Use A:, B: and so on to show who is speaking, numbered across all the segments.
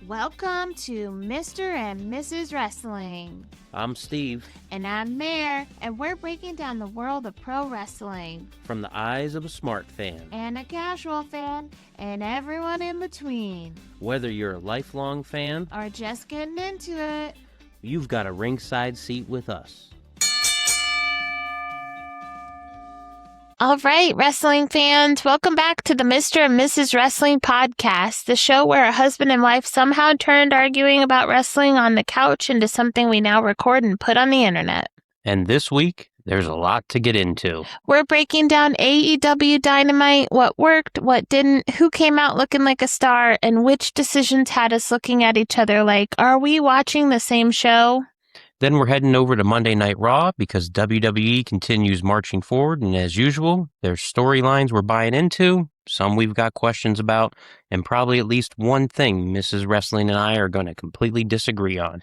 A: Welcome to Mr. and Mrs. Wrestling.
B: I'm Steve.
A: And I'm Mare, and we're breaking down the world of pro wrestling.
B: From the eyes of a smart fan.
A: And a casual fan, and everyone in between.
B: Whether you're a lifelong fan
A: or just getting into it,
B: you've got a ringside seat with us.
A: All right, wrestling fans, welcome back to the Mr. and Mrs. Wrestling podcast, the show where a husband and wife somehow turned arguing about wrestling on the couch into something we now record and put on the internet.
B: And this week, there's a lot to get into.
A: We're breaking down AEW Dynamite, what worked, what didn't, who came out looking like a star, and which decisions had us looking at each other like, are we watching the same show?
B: Then we're heading over to Monday Night Raw because WWE continues marching forward, and as usual, there's storylines we're buying into, some we've got questions about, and probably at least one thing Mrs. Wrestling and I are going to completely disagree on.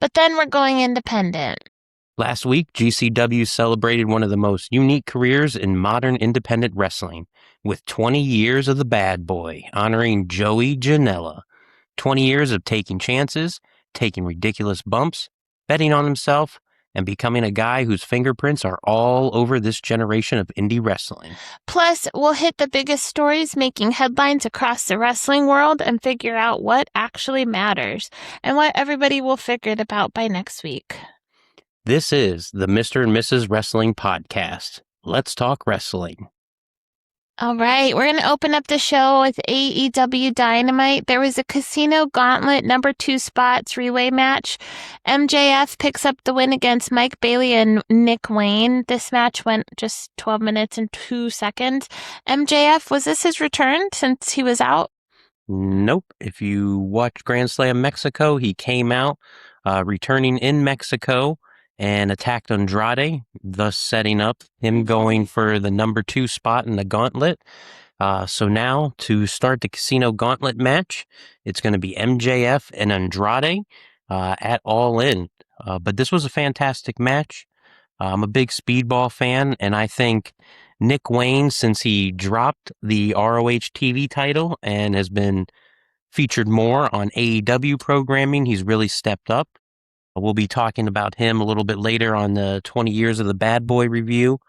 A: But then we're going independent.
B: Last week, GCW celebrated one of the most unique careers in modern independent wrestling, with 20 years of the Bad Boy, honoring Joey Janela. 20 years of taking chances, taking ridiculous bumps, betting on himself, and becoming a guy whose fingerprints are all over this generation of indie wrestling.
A: Plus, we'll hit the biggest stories making headlines across the wrestling world and figure out what actually matters and what everybody will figure it out by next week.
B: This is the Mr. and Mrs. Wrestling podcast. Let's talk wrestling.
A: All right, we're going to open up the show with AEW Dynamite. There was a Casino Gauntlet number 2 spot 3-way match. MJF picks up the win against Mike Bailey and Nick Wayne. This match went just 12 minutes and 2 seconds. MJF, was this his return since he was out?
B: Nope. If you watch Grand Slam Mexico, he came out returning in Mexico and attacked Andrade, thus setting up him going for the number 2 spot in the gauntlet. So now, to start the Casino Gauntlet match, it's going to be MJF and Andrade at All In. But this was a fantastic match. I'm a big Speedball fan, and I think Nick Wayne, since he dropped the ROH TV title and has been featured more on AEW programming, he's really stepped up. We'll be talking about him a little bit later on the 20 years of the Bad Boy review.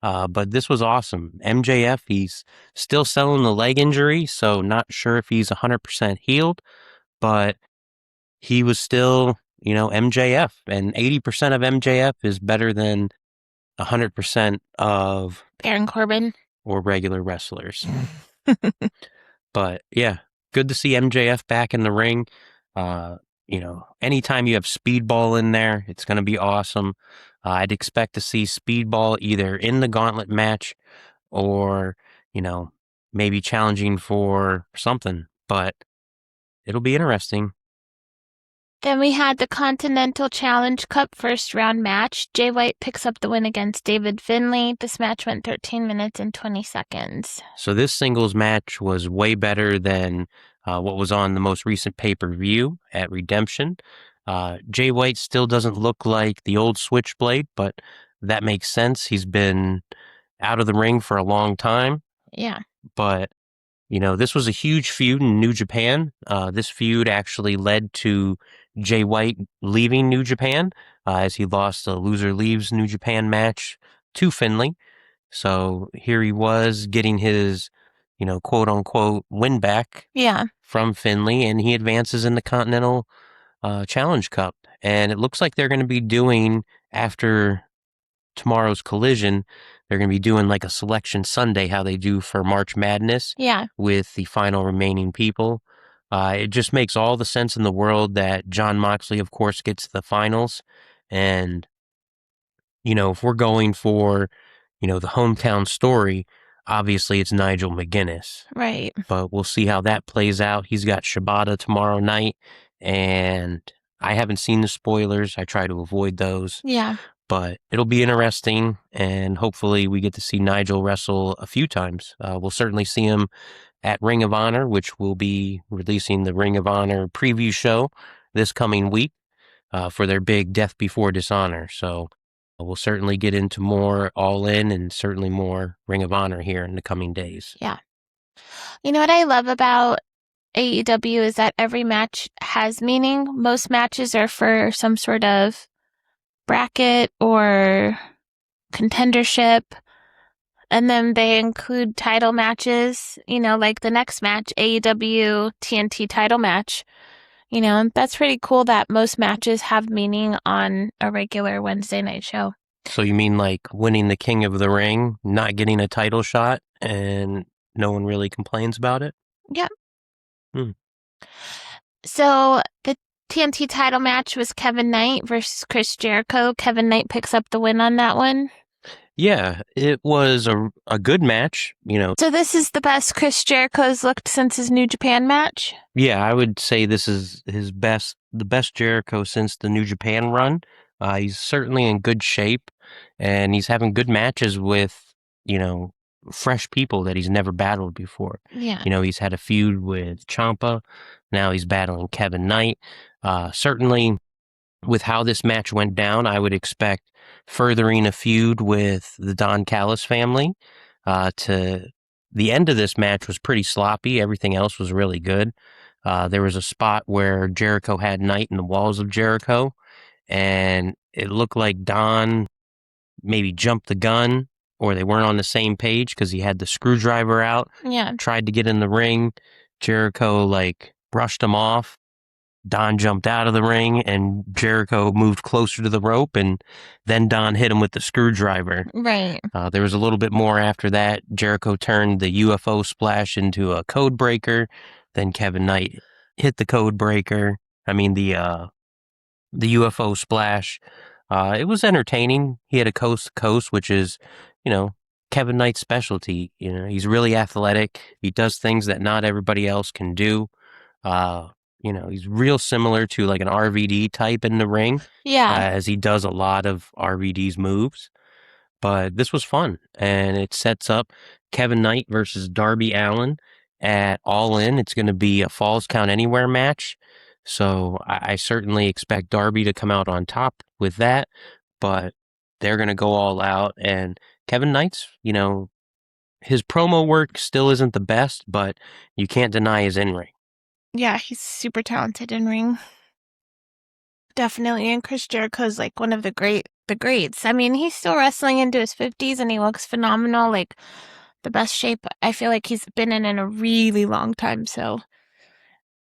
B: But this was awesome. MJF, he's still selling the leg injury, so not sure if he's 100% healed, but he was still, MJF. And 80% of MJF is better than 100% of
A: Baron Corbin
B: or regular wrestlers. But yeah, good to see MJF back in the ring. Anytime you have Speedball in there, it's going to be awesome. I'd expect to see Speedball either in the gauntlet match or, maybe challenging for something, but it'll be interesting.
A: Then we had the Continental Challenge Cup first round match. Jay White picks up the win against David Finlay. This match went 13 minutes and 20 seconds.
B: So this singles match was way better than what was on the most recent pay-per-view at Redemption. Jay White still doesn't look like the old Switchblade, but that makes sense. He's been out of the ring for a long time.
A: Yeah.
B: But, this was a huge feud in New Japan. This feud actually led to Jay White leaving New Japan as he lost a loser leaves New Japan match to Finlay. So here he was getting his, quote unquote win back from Finlay, and he advances in the Continental Challenge Cup. And it looks like they're going to be doing, after tomorrow's Collision, they're going to be doing like a Selection Sunday, how they do for March Madness with the final remaining people. It just makes all the sense in the world that Jon Moxley, of course, gets the finals. And, if we're going for, the hometown story, obviously it's Nigel McGuinness.
A: Right.
B: But we'll see how that plays out. He's got Shibata tomorrow night, and I haven't seen the spoilers. I try to avoid those.
A: Yeah.
B: But it'll be interesting, and hopefully we get to see Nigel wrestle a few times. We'll certainly see him at Ring of Honor, which will be releasing the Ring of Honor preview show this coming week for their big Death Before Dishonor. So we'll certainly get into more All In and certainly more Ring of Honor here in the coming days.
A: Yeah. You know what I love about AEW is that every match has meaning. Most matches are for some sort of bracket or contendership. And then they include title matches, like the next match, AEW TNT title match. That's pretty cool that most matches have meaning on a regular Wednesday night show.
B: So you mean like winning the King of the Ring, not getting a title shot, and no one really complains about it?
A: Yep.
B: Hmm.
A: So the TNT title match was Kevin Knight versus Chris Jericho. Kevin Knight picks up the win on that one.
B: Yeah, it was a good match,
A: So this is the best Chris Jericho's looked since his New Japan match?
B: Yeah, I would say this is the best Jericho since the New Japan run. He's certainly in good shape, and he's having good matches with, fresh people that he's never battled before.
A: Yeah.
B: He's had a feud with Ciampa. Now he's battling Kevin Knight. Certainly, with how this match went down, I would expect furthering a feud with the Don Callis family. To the end of this match was pretty sloppy. Everything else was really good. There was a spot where Jericho had Knight in the walls of Jericho, and it looked like Don maybe jumped the gun, or they weren't on the same page because he had the screwdriver out.
A: Yeah.
B: Tried to get in the ring. Jericho brushed him off. Don jumped out of the ring, and Jericho moved closer to the rope, and then Don hit him with the screwdriver.
A: Right.
B: There was a little bit more after that. Jericho turned the UFO splash into a code breaker. Then Kevin Knight hit the code breaker. The UFO splash. It was entertaining. He had a coast to coast, which is, Kevin Knight's specialty. He's really athletic. He does things that not everybody else can do. He's real similar to like an RVD type in the ring.
A: Yeah.
B: As he does a lot of RVD's moves. But this was fun, and it sets up Kevin Knight versus Darby Allin at All In. It's going to be a Falls Count Anywhere match. So I certainly expect Darby to come out on top with that, but they're going to go all out. And Kevin Knight's, his promo work still isn't the best, but you can't deny his in-ring.
A: Yeah, he's super talented in ring. Definitely. And Chris Jericho's like one of the greats. I mean, he's still wrestling into his 50s and he looks phenomenal. Like the best shape I feel like he's been in a really long time. So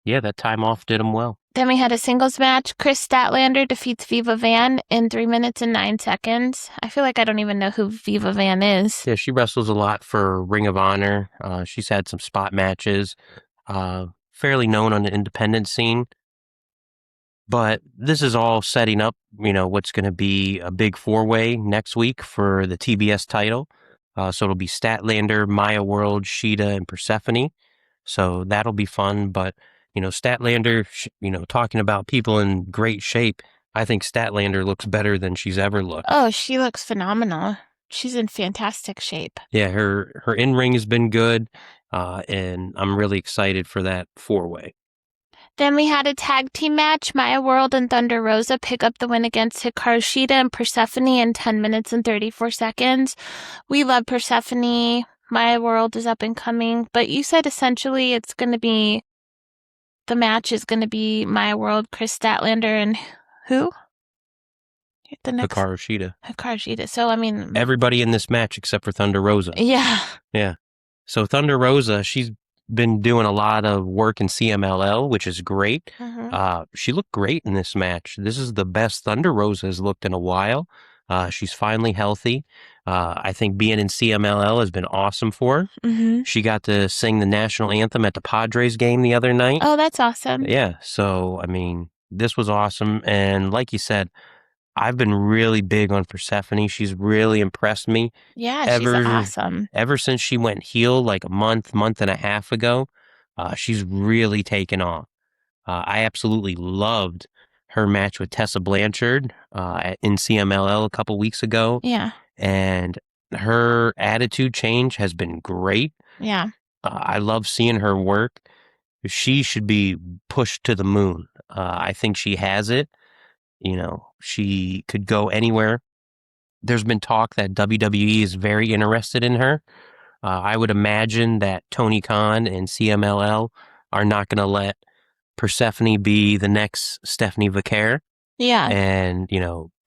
B: yeah, that time off did him well.
A: Then we had a singles match. Chris Statlander defeats Viva Van in 3 minutes and 9 seconds. I feel like I don't even know who Viva Van is.
B: Yeah, she wrestles a lot for Ring of Honor. She's had some spot matches. Fairly known on the independent scene. But this is all setting up, what's going to be a big four-way next week for the TBS title. So it'll be Statlander, Maya World, Sheeta, and Persephone. So that'll be fun. But, Statlander, talking about people in great shape, I think Statlander looks better than she's ever looked.
A: Oh, she looks phenomenal. She's in fantastic shape.
B: Yeah, her in-ring has been good, and I'm really excited for that four-way.
A: Then we had a tag team match. Maya World and Thunder Rosa pick up the win against Hikaru Shida and Persephone in 10 minutes and 34 seconds. We love Persephone. Maya World is up and coming. But you said essentially the match is going to be Maya World, Chris Statlander, and who?
B: The next Hikaru Shida.
A: Hikaru Shida. So, I mean...
B: everybody in this match except for Thunder Rosa.
A: Yeah.
B: Yeah. So Thunder Rosa, she's been doing a lot of work in CMLL, which is great.
A: Mm-hmm.
B: She looked great in this match. This is the best Thunder Rosa has looked in a while. She's finally healthy. I think being in CMLL has been awesome for her.
A: Mm-hmm.
B: She got to sing the national anthem at the Padres game the other night.
A: Oh, that's awesome.
B: Yeah. So, I mean, this was awesome. And like you said, I've been really big on Persephone. She's really impressed me.
A: Yeah, she's awesome.
B: Ever since she went heel like a month and a half ago, she's really taken off. I absolutely loved her match with Tessa Blanchard in CMLL a couple weeks ago.
A: Yeah.
B: And her attitude change has been great.
A: Yeah.
B: I love seeing her work. She should be pushed to the moon. I think she has it. She could go anywhere. There's been talk that WWE is very interested in her. I would imagine that Tony Khan and CMLL are not going to let Persephone be the next Stephanie Vicaire
A: Yeah.
B: and,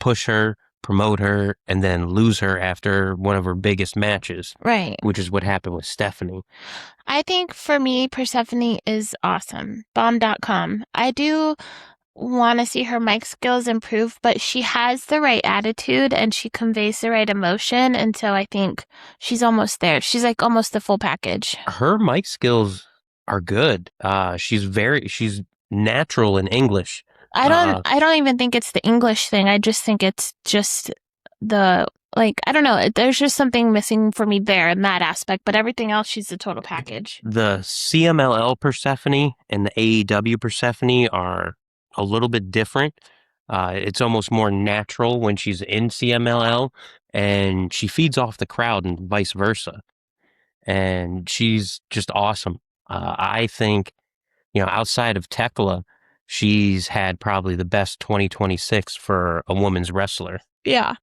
B: push her, promote her, and then lose her after one of her biggest matches,
A: Right.
B: which is what happened with Stephanie.
A: I think for me, Persephone is awesome. Bomb.com. I do want to see her mic skills improve, but she has the right attitude and she conveys the right emotion. And so I think she's almost there. She's like almost the full package.
B: Her mic skills are good. She's natural in English.
A: I don't even think it's the English thing. I just think it's just I don't know. There's just something missing for me there in that aspect, but everything else, she's the total package.
B: The CMLL Persephone and the AEW Persephone are a little bit different. It's almost more natural when she's in CMLL, and she feeds off the crowd and vice versa. And she's just awesome. I think, outside of Tekla, she's had probably the best 2026 for a woman's wrestler.
A: Yeah.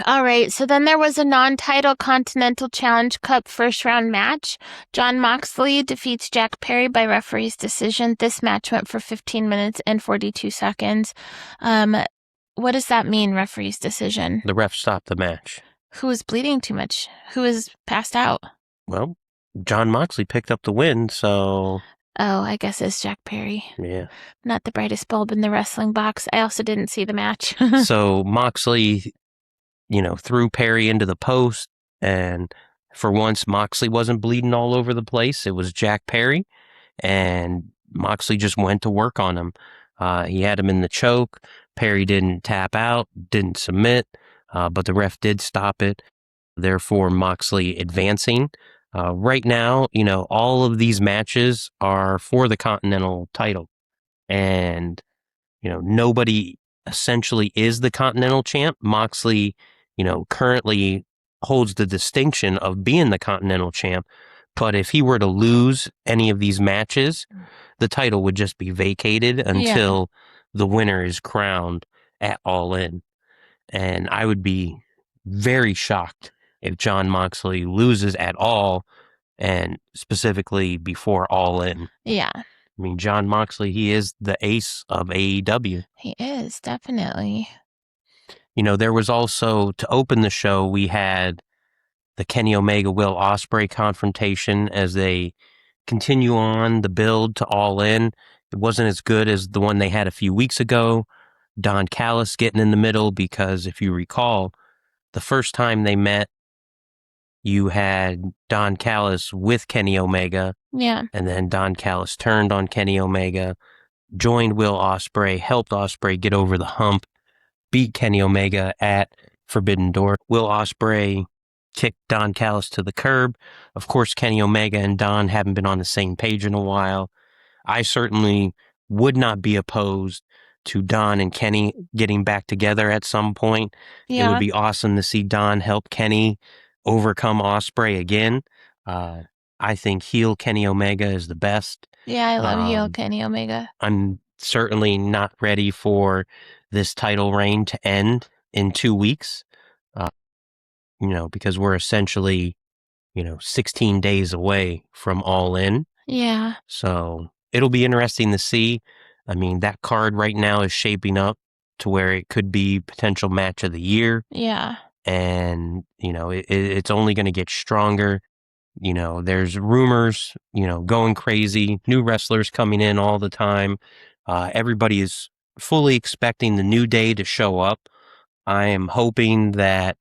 A: All right, so then there was a non-title Continental Challenge Cup first-round match. Jon Moxley defeats Jack Perry by referee's decision. This match went for 15 minutes and 42 seconds. What does that mean, referee's decision?
B: The ref stopped the match.
A: Who was bleeding too much? Who was passed out?
B: Well, Jon Moxley picked up the win, so...
A: Oh, I guess it's Jack Perry.
B: Yeah.
A: Not the brightest bulb in the wrestling box. I also didn't see the match.
B: So Moxley... threw Perry into the post, and for once, Moxley wasn't bleeding all over the place. It was Jack Perry, and Moxley just went to work on him. He had him in the choke. Perry didn't tap out, didn't submit, but the ref did stop it. Therefore, Moxley advancing. Right now, all of these matches are for the Continental title, and, nobody essentially is the Continental champ. Moxley, currently holds the distinction of being the Continental champ. But if he were to lose any of these matches, the title would just be vacated until the winner is crowned at All In. And I would be very shocked if Jon Moxley loses at all, and specifically before All In.
A: Yeah.
B: I mean, Jon Moxley, he is the ace of AEW.
A: He is, definitely.
B: There was also, to open the show, we had the Kenny Omega Will Ospreay confrontation as they continue on the build to All In. It wasn't as good as the one they had a few weeks ago. Don Callis getting in the middle because, if you recall, the first time they met, you had Don Callis with Kenny Omega.
A: Yeah.
B: And then Don Callis turned on Kenny Omega, joined Will Ospreay, helped Ospreay get over the hump, beat Kenny Omega at Forbidden Door. Will Ospreay kicked Don Callis to the curb. Of course, Kenny Omega and Don haven't been on the same page in a while. I certainly would not be opposed to Don and Kenny getting back together at some point.
A: Yeah.
B: It would be awesome to see Don help Kenny overcome Ospreay again. I think heel Kenny Omega is the best.
A: Yeah, I love heel Kenny Omega.
B: I'm certainly not ready for this title reign to end in 2 weeks, because we're essentially, 16 days away from All In.
A: Yeah.
B: So it'll be interesting to see. I mean, that card right now is shaping up to where it could be potential match of the year.
A: Yeah.
B: And, it's only going to get stronger. There's rumors, going crazy, new wrestlers coming in all the time. Everybody is fully expecting the New Day to show up. I am hoping that,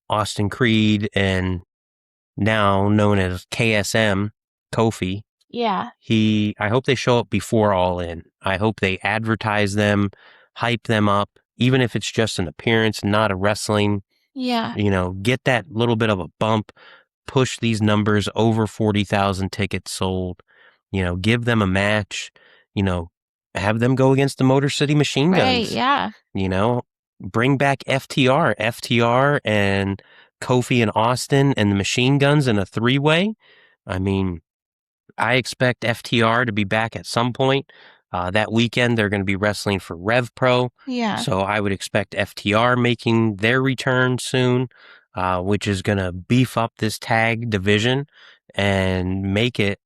B: Austin Creed and now known as KSM, Kofi.
A: Yeah.
B: I hope they show up before All In. I hope they advertise them, hype them up, even if it's just an appearance, not a wrestling.
A: Yeah.
B: Get that little bit of a bump, push these numbers over 40,000 tickets sold, give them a match, have them go against the Motor City Machine Guns.
A: Right, yeah.
B: Bring back FTR and Kofi and Austin and the Machine Guns in a 3-way. I mean, I expect FTR to be back at some point. That weekend, they're going to be wrestling for Rev Pro.
A: Yeah.
B: So I would expect FTR making their return soon, which is going to beef up this tag division and make it,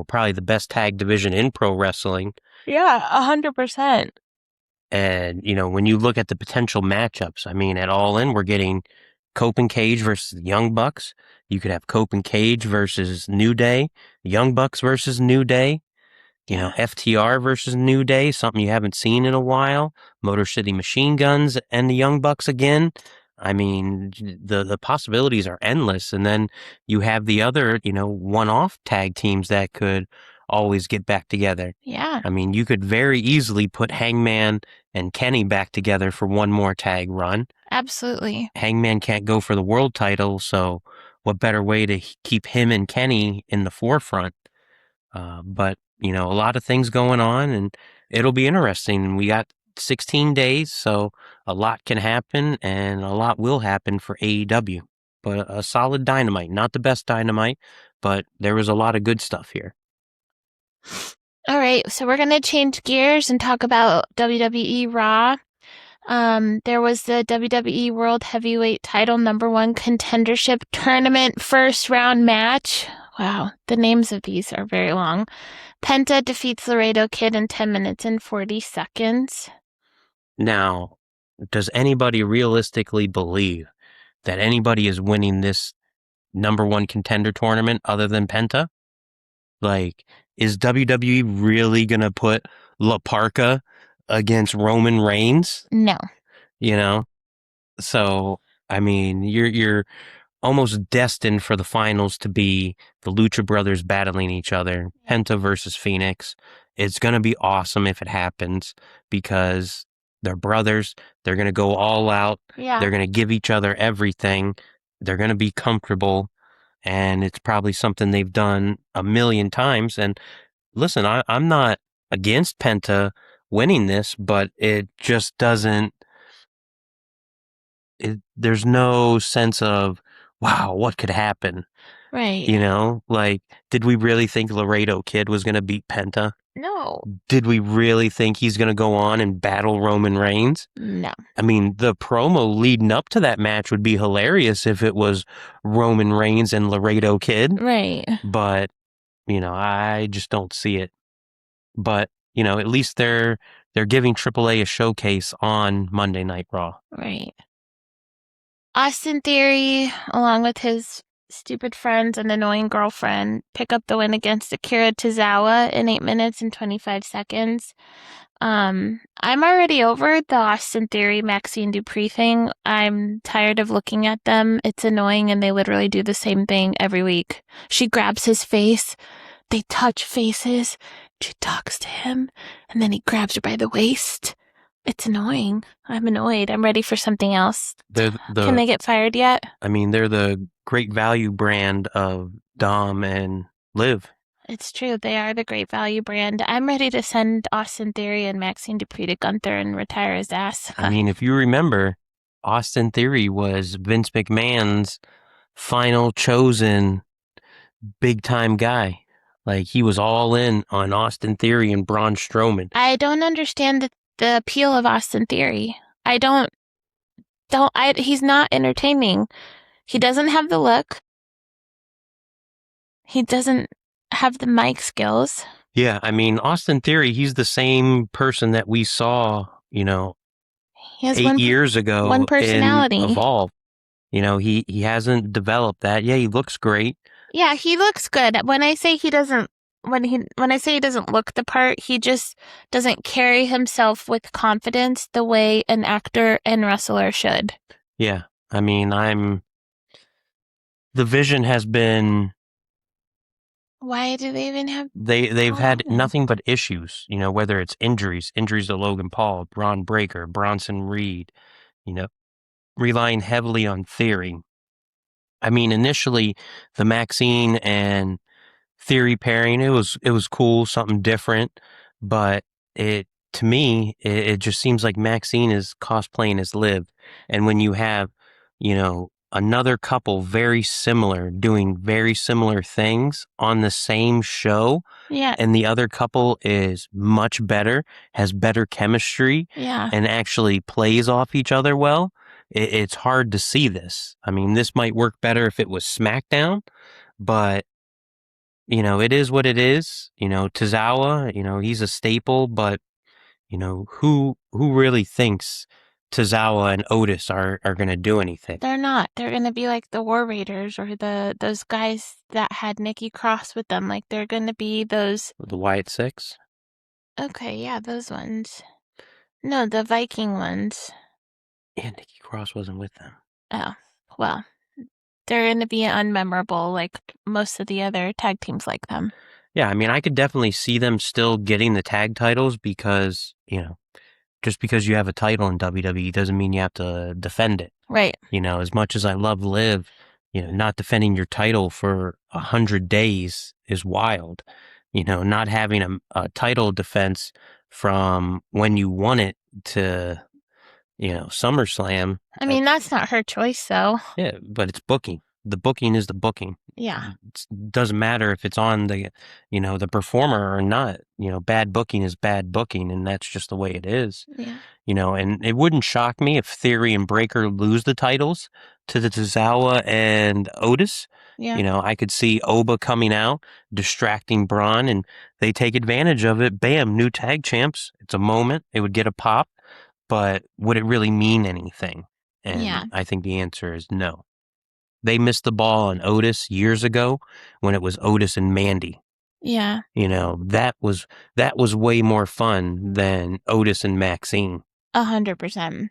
B: probably the best tag division in pro wrestling.
A: Yeah, 100%.
B: And, when you look at the potential matchups, I mean, at All In, we're getting Cope and Cage versus the Young Bucks. You could have Cope and Cage versus New Day, Young Bucks versus New Day,
A: Yeah.
B: FTR versus New Day, something you haven't seen in a while. Motor City Machine Guns and the Young Bucks again. I mean, the possibilities are endless. And then you have the other, one-off tag teams that could always get back together.
A: Yeah,
B: I mean, you could very easily put Hangman and Kenny back together for one more tag run.
A: absolutely.
B: Hangman can't go for the world title, so what better way to keep him and Kenny in the forefront? But, a lot of things going on, and it'll be interesting. We got 16 days, so a lot can happen, and a lot will happen for AEW. But a solid Dynamite, not the best Dynamite, but there was a lot of good stuff here.
A: All right, so we're going to change gears and talk about WWE Raw. There was the WWE World Heavyweight Title #1 Contendership Tournament first round match. Wow, the names of these are very long. Penta defeats Laredo Kid in 10 minutes and 40 seconds.
B: Now, does anybody realistically believe that anybody is winning this #1 contender tournament other than Penta? Like, is WWE really going to put La Parka against Roman Reigns?
A: No.
B: So, I mean, you're almost destined for the finals to be the Lucha Brothers battling each other, Penta versus Phoenix. It's going to be awesome if it happens because they're brothers. They're going to go all out.
A: Yeah.
B: They're going to give each other everything. They're going to be comfortable. And it's probably something they've done a million times. And listen, I'm not against Penta winning this, but it just doesn't. There's no sense of, wow, what could happen?
A: Right.
B: Like, did we really think Laredo Kid was going to beat Penta?
A: No.
B: Did we really think he's going to go on and battle Roman Reigns?
A: No.
B: I mean, the promo leading up to that match would be hilarious if it was Roman Reigns and Laredo Kid.
A: Right.
B: But, I just don't see it. But, at least they're giving AAA a showcase on Monday Night Raw.
A: Right. Austin Theory, along with his stupid friends and annoying girlfriend, pick up the win against Akira Tozawa in 8 minutes and 25 seconds. I'm already over the Austin Theory Maxine Dupree thing. I'm tired of looking at them. It's annoying, and they literally do the same thing every week. She grabs his face. They touch faces. She talks to him, and then he grabs her by the waist. It's annoying. I'm annoyed. I'm ready for something else. Can they get fired yet?
B: I mean, they're the great value brand of Dom and Liv.
A: It's true. They are the great value brand. I'm ready to send Austin Theory and Maxine Dupree to Gunther and retire his ass.
B: I mean, if you remember, Austin Theory was Vince McMahon's final chosen big time guy. Like, he was all in on Austin Theory and Braun Strowman.
A: I don't understand the appeal of Austin Theory. He's not entertaining. He doesn't have the look. He doesn't have the mic skills.
B: Yeah, I mean, Austin Theory, he's the same person that we saw,
A: He has
B: 8 years ago
A: one personality.
B: in Evolve. He hasn't developed that. Yeah, he looks great.
A: Yeah, he looks good. When I say he doesn't look the part, he just doesn't carry himself with confidence the way an actor and wrestler should.
B: Yeah, I mean, the vision has been.
A: Why do they even have?
B: They've had nothing but issues. Whether it's injuries to Logan Paul, Braun Breaker, Bronson Reed. Relying heavily on Theory. I mean, initially, the Maxine and Theory pairing, it was cool, something different, but to me, it just seems like Maxine is cosplaying as Liv. And when you have, another couple very similar, doing very similar things on the same show,
A: Yeah.
B: and the other couple is much better, has better chemistry,
A: Yeah.
B: and actually plays off each other well, it's hard to see this. I mean, this might work better if it was SmackDown, but it is what it is. Tozawa, he's a staple, but who really thinks Tozawa and Otis are going to do anything?
A: They're not. They're gonna be like the War Raiders or those guys that had Nikki Cross with them. Like they're gonna be those.
B: The Wyatt Six?
A: Okay, yeah, those ones. No, the Viking ones.
B: Yeah, Nikki Cross wasn't with them.
A: Oh, well, they're gonna be unmemorable like most of the other tag teams like them.
B: Yeah, I mean, I could definitely see them still getting the tag titles because, just because you have a title in WWE doesn't mean you have to defend it.
A: Right.
B: As much as I love Liv, not defending your title for 100 days is wild. Not having a title defense from when you won it to, SummerSlam.
A: I mean, that's not her choice, though.
B: Yeah, but it's booking. The booking is the booking.
A: Yeah.
B: It doesn't matter if it's on the performer or not. Bad booking is bad booking, and that's just the way it is.
A: Yeah.
B: And it wouldn't shock me if Theory and Breaker lose the titles to the Tozawa and Otis.
A: Yeah.
B: I could see Oba coming out, distracting Braun, and they take advantage of it. Bam, new tag champs. It's a moment. It would get a pop, but would it really mean anything? And
A: Yeah.
B: I think the answer is no. They missed the ball on Otis years ago when it was Otis and Mandy.
A: Yeah.
B: That was way more fun than Otis and Maxine.
A: 100%.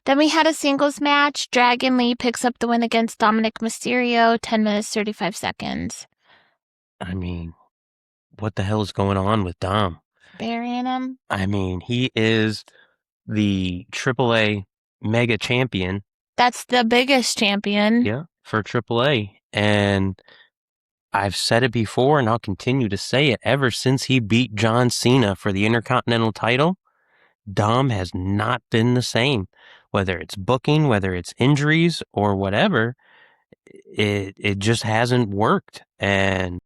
A: Then we had a singles match. Dragon Lee picks up the win against Dominic Mysterio, 10 minutes, 35 seconds.
B: I mean, what the hell is going on with Dom?
A: Burying him.
B: I mean, he is the AAA mega champion.
A: That's the biggest champion.
B: Yeah, for AAA. And I've said it before, and I'll continue to say it. Ever since he beat John Cena for the Intercontinental title, Dom has not been the same. Whether it's booking, whether it's injuries, or whatever, it just hasn't worked. And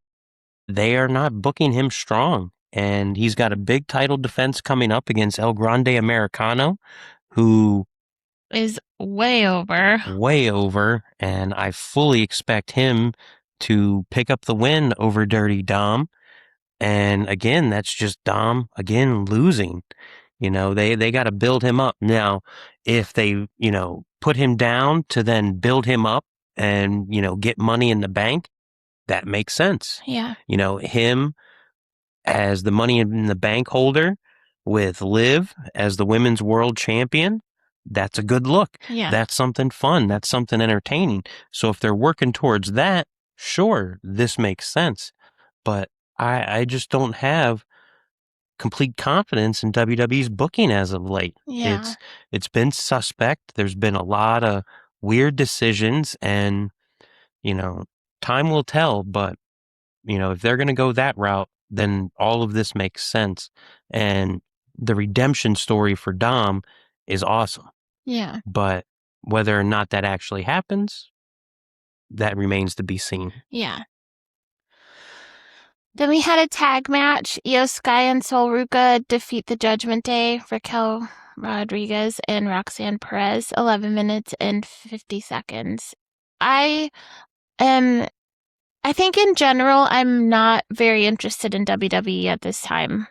B: they are not booking him strong. And he's got a big title defense coming up against El Grande Americano, who
A: is way over.
B: Way over. And I fully expect him to pick up the win over Dirty Dom. And again, that's just Dom, again, losing. They got to build him up. Now, if they, put him down to then build him up and, get money in the bank, that makes sense.
A: Yeah.
B: Him as the money in the bank holder with Liv as the women's world champion, that's a good look.
A: Yeah.
B: That's something fun. That's something entertaining. So if they're working towards that, sure, this makes sense. But I just don't have complete confidence in WWE's booking as of late.
A: Yeah.
B: It's been suspect. There's been a lot of weird decisions, and time will tell. But if they're going to go that route, then all of this makes sense. And the redemption story for Dom is awesome.
A: Yeah.
B: But whether or not that actually happens, that remains to be seen.
A: Yeah. Then we had a tag match. Io Sky and Sol Ruca defeat the Judgment Day, Raquel Rodriguez and Roxanne Perez, 11 minutes and 50 seconds. I think in general, I'm not very interested in WWE at this time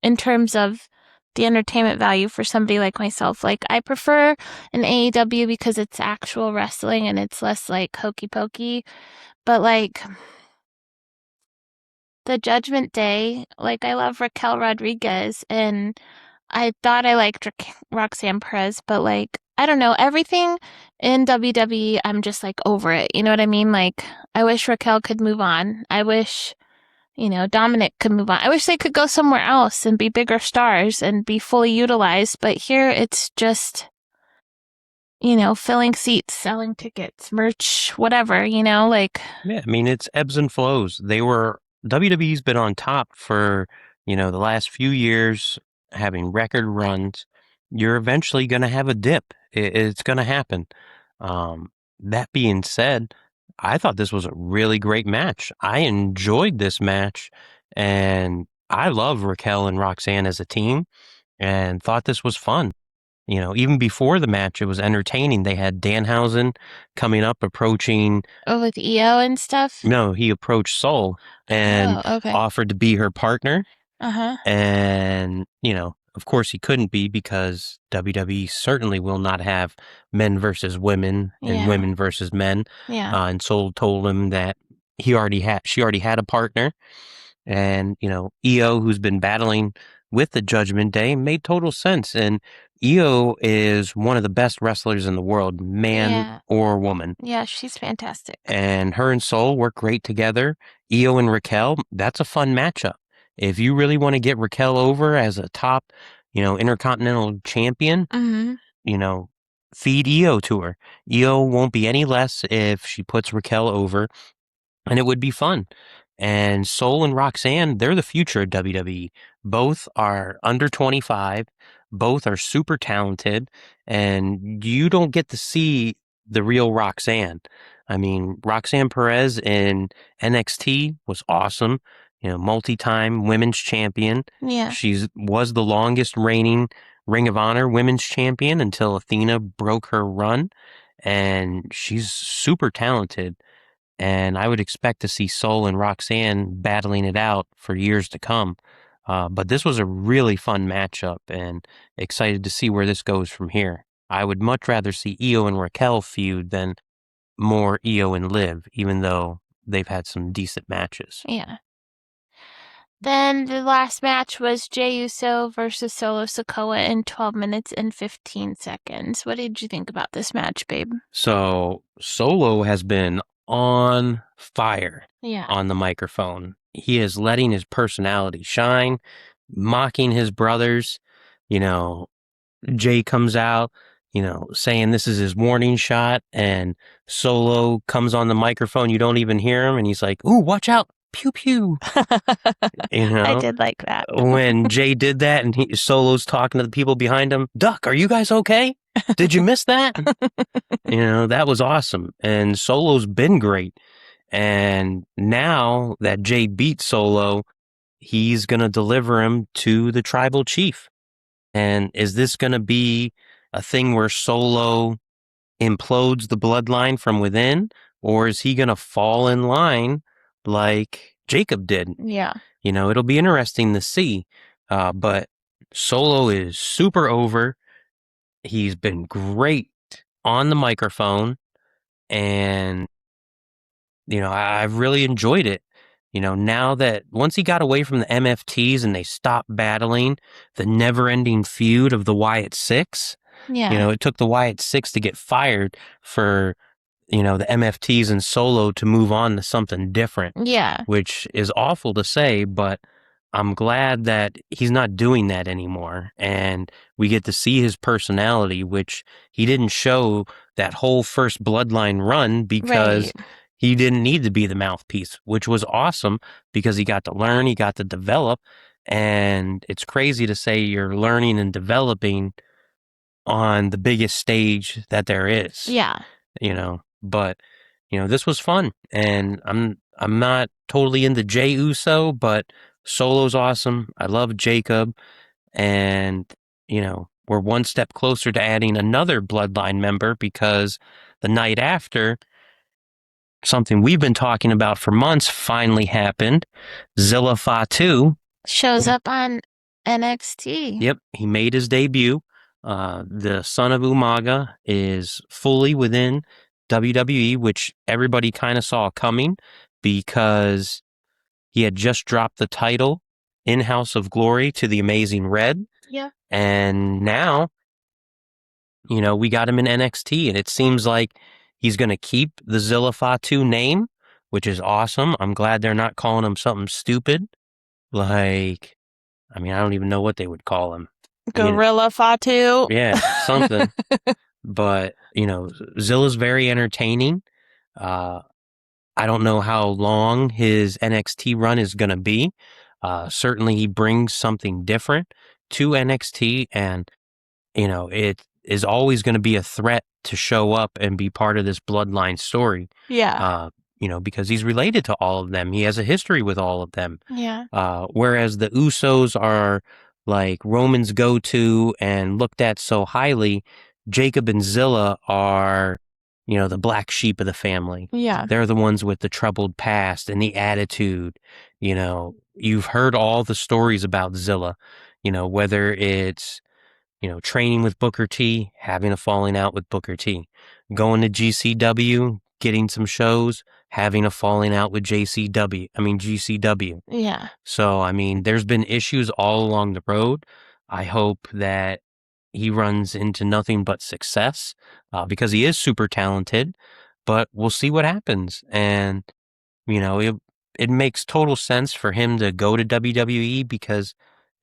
A: in terms of the entertainment value for somebody like myself. Like, I prefer an AEW because it's actual wrestling and it's less like hokey pokey. But like, the Judgment Day, like, I love Raquel Rodriguez and I thought I liked Roxanne Perez, but like, I don't know, everything in WWE, I'm just like over it. You know what I mean? Like, I wish Raquel could move on. I wish, Dominic could move on. I wish they could go somewhere else and be bigger stars and be fully utilized. But here it's just, filling seats, selling tickets, merch, whatever, like.
B: Yeah, I mean, it's ebbs and flows. WWE's been on top for, the last few years, having record runs. You're eventually going to have a dip. It's going to happen. That being said, I thought this was a really great match. I enjoyed this match, and I love Raquel and Roxanne as a team, and thought this was fun. even before the match, it was entertaining. They had Danhausen coming up, approaching.
A: Oh, with EO and stuff?
B: No, he approached Soul and
A: Oh, okay.
B: offered to be her partner.
A: Uh-huh.
B: And, of course he couldn't be because WWE certainly will not have men versus women and
A: Yeah.
B: women versus men.
A: Yeah.
B: And Soul told him that she already had a partner. And, EO, who's been battling with the Judgment Day, made total sense. And EO is one of the best wrestlers in the world, man or woman.
A: Yeah, she's fantastic.
B: And her and Soul work great together. EO and Raquel, that's a fun matchup. If you really want to get Raquel over as a top, intercontinental champion, feed EO to her. EO won't be any less if she puts Raquel over, and it would be fun. And Soul and Roxanne, they're the future of WWE. Both are under 25. Both are super talented, and you don't get to see the real Roxanne. I mean, Roxanne Perez in NXT was awesome. Multi-time women's champion.
A: Yeah.
B: She was the longest reigning Ring of Honor women's champion until Athena broke her run, and she's super talented. And I would expect to see Soul and Roxanne battling it out for years to come. But this was a really fun matchup, and excited to see where this goes from here. I would much rather see Io and Raquel feud than more Io and Liv, even though they've had some decent matches.
A: Yeah. Then the last match was Jey Uso versus Solo Sikoa in 12 minutes and 15 seconds. What did you think about this match, babe?
B: So Solo has been on fire on the microphone. He is letting his personality shine, mocking his brothers. Jay comes out, saying this is his warning shot, and Solo comes on the microphone. You don't even hear him, and he's like, "Ooh, watch out. Pew, pew."
A: I did like that.
B: When Jay did that and Solo's talking to the people behind him, "Duck, are you guys okay? Did you miss that?" That was awesome. And Solo's been great. And now that Jay beat Solo, he's going to deliver him to the tribal chief. And is this going to be a thing where Solo implodes the bloodline from within? Or is he going to fall in line like Jacob did?
A: Yeah.
B: It'll be interesting to see. But Solo is super over. He's been great on the microphone. And, I've really enjoyed it. Now that once he got away from the MFTs and they stopped battling the never ending feud of the Wyatt Six, it took the Wyatt Six to get fired for, the MFTs and Solo to move on to something different.
A: Yeah.
B: Which is awful to say, but I'm glad that he's not doing that anymore. And we get to see his personality, which he didn't show that whole first Bloodline run because he didn't need to be the mouthpiece, which was awesome because he got to learn, he got to develop. And it's crazy to say you're learning and developing on the biggest stage that there is.
A: Yeah.
B: But this was fun, and I'm not totally into Jey Uso, but Solo's awesome. I love Jacob, and we're one step closer to adding another Bloodline member because the night after, something we've been talking about for months finally happened. Zilla Fatu
A: shows up on NXT.
B: Yep, he made his debut. The son of Umaga is fully within WWE, which everybody kind of saw coming because he had just dropped the title in House of Glory to the Amazing Red.
A: Yeah.
B: And now, we got him in NXT, and it seems like he's going to keep the Zilla Fatu name, which is awesome. I'm glad they're not calling him something stupid. I don't even know what they would call him.
A: Gorilla Fatu.
B: Yeah, something. But, Zilla's very entertaining. I don't know how long his NXT run is going to be. Certainly he brings something different to NXT, and, it is always going to be a threat to show up and be part of this Bloodline story.
A: Yeah.
B: Because he's related to all of them. He has a history with all of them.
A: Yeah.
B: Whereas the Usos are like Roman's go-to and looked at so highly, Jacob and Zilla are, the black sheep of the family.
A: Yeah.
B: They're the ones with the troubled past and the attitude. You've heard all the stories about Zilla, whether it's, training with Booker T, having a falling out with Booker T, going to GCW, getting some shows, having a falling out with GCW.
A: Yeah.
B: So, there's been issues all along the road. I hope that he runs into nothing but success because he is super talented, but we'll see what happens. And, it makes total sense for him to go to WWE because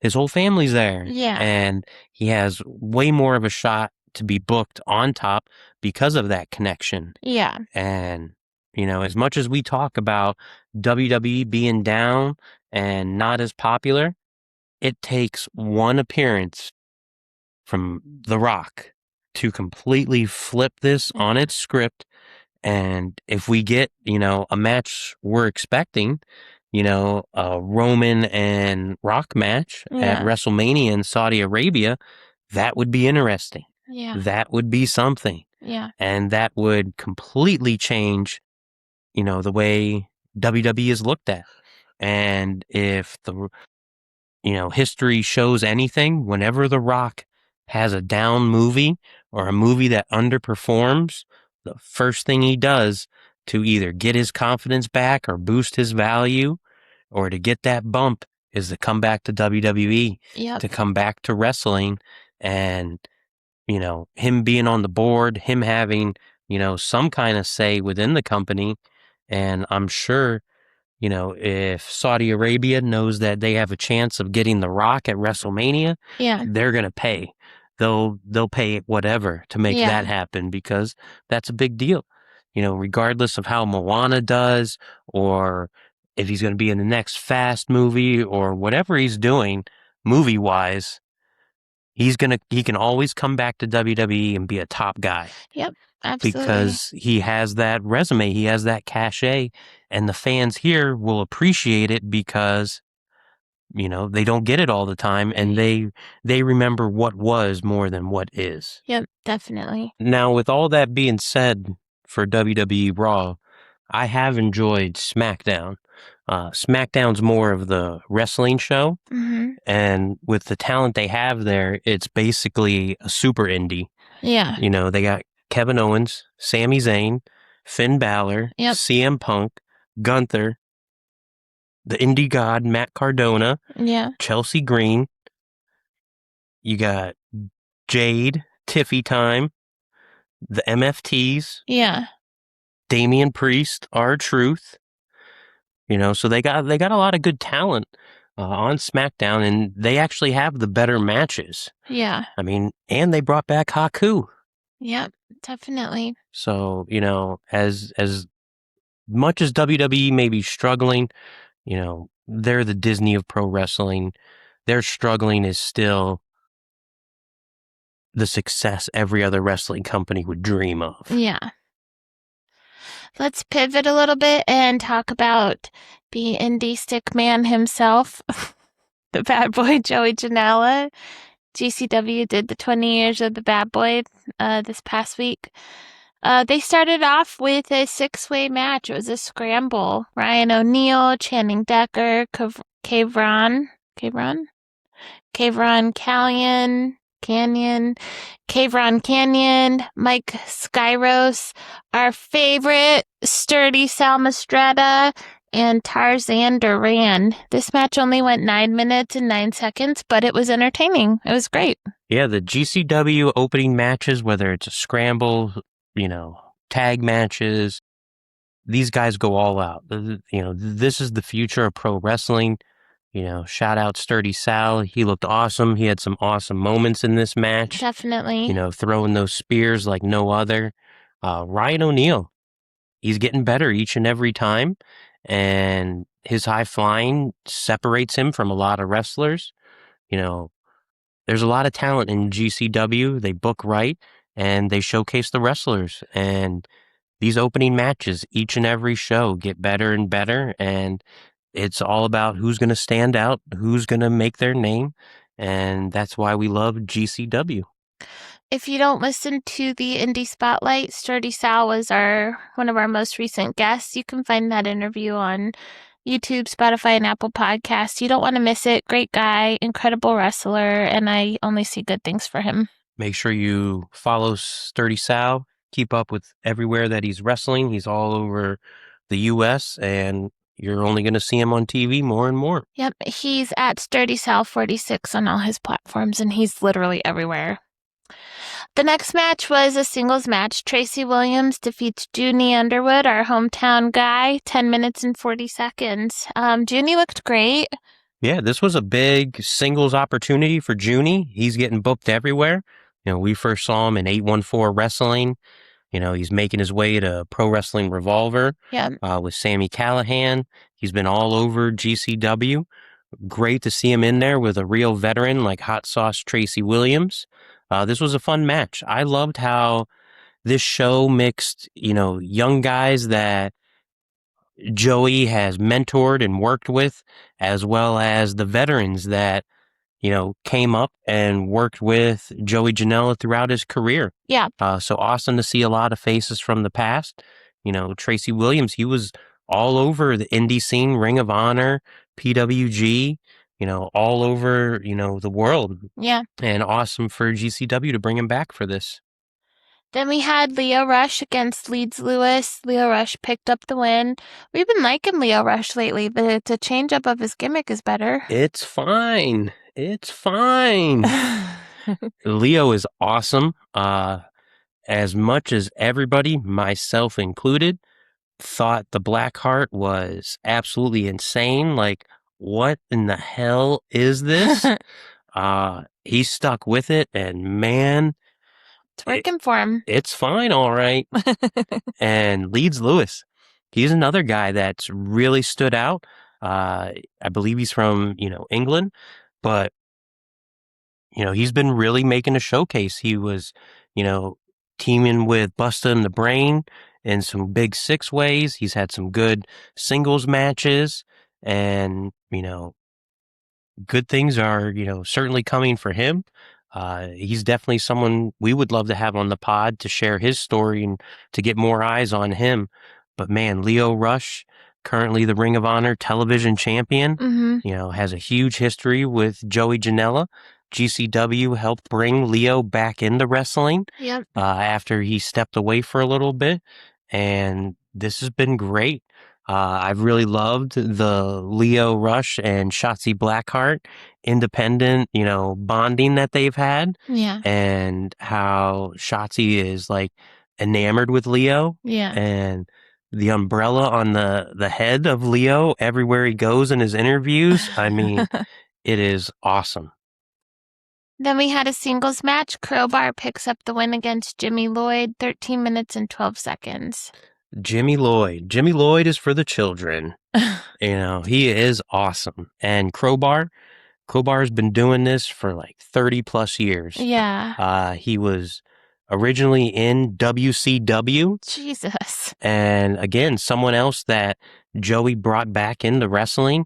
B: his whole family's there.
A: Yeah.
B: And he has way more of a shot to be booked on top because of that connection.
A: Yeah.
B: And, as much as we talk about WWE being down and not as popular, it takes one appearance from The Rock to completely flip this on its script. And if we get, a match we're expecting, a Roman and Rock match at WrestleMania in Saudi Arabia, that would be interesting.
A: Yeah.
B: That would be something.
A: Yeah.
B: And that would completely change, the way WWE is looked at. And if the, history shows anything, whenever The Rock has a down movie or a movie that underperforms, the first thing he does to either get his confidence back or boost his value or to get that bump is to come back to WWE, to come back to wrestling. And, him being on the board, him having, some kind of say within the company. And I'm sure, if Saudi Arabia knows that they have a chance of getting The Rock at WrestleMania, they're going to pay. They'll pay whatever to make that happen because that's a big deal. Regardless of how Moana does or if he's going to be in the next Fast movie or whatever he's doing movie-wise, he can always come back to WWE and be a top guy.
A: Yep, absolutely.
B: Because he has that resume, he has that cachet, and the fans here will appreciate it because, they don't get it all the time, and they remember what was more than what is.
A: Yep, definitely.
B: Now, with all that being said for WWE Raw, I have enjoyed SmackDown. SmackDown's more of the wrestling show, and with the talent they have there, it's basically a super indie.
A: Yeah.
B: They got Kevin Owens, Sami Zayn, Finn Balor, CM Punk, Gunther, the indie god Matt Cardona, Chelsea Green. You got Jade, Tiffy Time, the MFTs, Damian Priest, R-Truth. So they got a lot of good talent on SmackDown, and they actually have the better matches.
A: Yeah.
B: And they brought back Haku.
A: Yep, definitely.
B: So, as much as WWE may be struggling, they're the Disney of pro wrestling. Their struggling is still the success every other wrestling company would dream of.
A: Yeah. Let's pivot a little bit and talk about the indie stick man himself, the Bad Boy Joey Janela. GCW did the 20 years of the Bad Boy this past week. They started off with a 6-way match. It was a scramble. Ryan O'Neal, Channing Decker, Kayvron Canyon, Mike Skyros, our favorite Sturdy Sal Mastretta, and Tarzan Duran. This match only went 9 minutes and 9 seconds, but it was entertaining. It was great.
B: Yeah, the GCW opening matches, whether it's a scramble, tag matches, these guys go all out. This is the future of pro wrestling. Shout out Sturdy Sal. He looked awesome. He had some awesome moments in this match.
A: Definitely.
B: Throwing those spears like no other. Ryan O'Neal, he's getting better each and every time. And his high flying separates him from a lot of wrestlers. There's a lot of talent in GCW. They book right and they showcase the wrestlers. And these opening matches, each and every show, get better and better. And it's all about who's going to stand out, who's going to make their name. and that's why we love GCW.
A: If you don't listen to the Indie Spotlight, Sturdy Sal was one of our most recent guests. You can find that interview on YouTube, Spotify, and Apple Podcasts. You don't want to miss it. Great guy, incredible wrestler, and I only see good things for him.
B: Make sure you follow Sturdy Sal. Keep up with everywhere that he's wrestling. He's all over the U.S., and you're only going to see him on TV more and more.
A: Yep, he's at Sturdy Sal 46 on all his platforms, and he's literally everywhere. The next match was a singles match. Tracy Williams defeats Junie Underwood, our hometown guy, 10 minutes and 40 seconds. Junie looked great.
B: Yeah, this was a big singles opportunity for Junie. He's getting booked everywhere. We first saw him in 814 Wrestling. He's making his way to Pro Wrestling Revolver with Sami Callihan. He's been all over GCW. Great to see him in there with a real veteran like Hot Sauce Tracy Williams. This was a fun match. I loved how this show mixed, young guys that Joey has mentored and worked with, as well as the veterans that, came up and worked with Joey Janela throughout his career.
A: Yeah.
B: So awesome to see a lot of faces from the past. Tracy Williams, he was all over the indie scene, Ring of Honor, PWG, all over, the world.
A: Yeah.
B: And awesome for GCW to bring him back for this.
A: Then we had Leo Rush against Leeds Lewis. Leo Rush picked up the win. We've been liking Leo Rush lately. The change up of his gimmick is better.
B: It's fine. It's fine. Leo is awesome. As much as everybody, myself included, thought the Blackheart was absolutely insane. Like, what in the hell is this? He stuck with it, and man,
A: it's working for him.
B: It's fine, all right. And Leeds Lewis, he's another guy that's really stood out. I believe he's from, England, but, he's been really making a showcase. He was, teaming with Busta and the Brain in some big six ways. He's had some good singles matches, and, good things are, certainly coming for him. He's definitely someone we would love to have on the pod to share his story and to get more eyes on him. But man, Leo Rush, currently the Ring of Honor television champion, has a huge history with Joey Janela. GCW helped bring Leo back into wrestling after he stepped away for a little bit. And this has been great. I've really loved the Leo Rush and Shotzi Blackheart independent, bonding that they've had.
A: Yeah.
B: And how Shotzi is like enamored with Leo.
A: Yeah.
B: And the umbrella on the head of Leo everywhere he goes in his interviews. I mean, it is awesome.
A: Then we had a singles match. Crowbar picks up the win against Jimmy Lloyd, 13 minutes and 12 seconds.
B: Jimmy Lloyd. Jimmy Lloyd is for the children. He is awesome. And Crowbar's been doing this for like 30 plus years.
A: Yeah.
B: He was originally in WCW.
A: Jesus.
B: And again, someone else that Joey brought back into wrestling.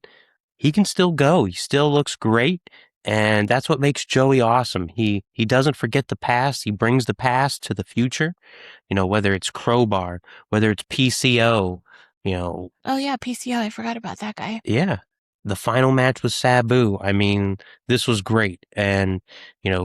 B: He can still go. He still looks great. And that's what makes Joey awesome. He doesn't forget the past. He brings the past to the future. Whether it's Crowbar, whether it's PCO,
A: Oh yeah, PCO. I forgot about that guy.
B: Yeah. The final match was Sabu. I mean, this was great. And,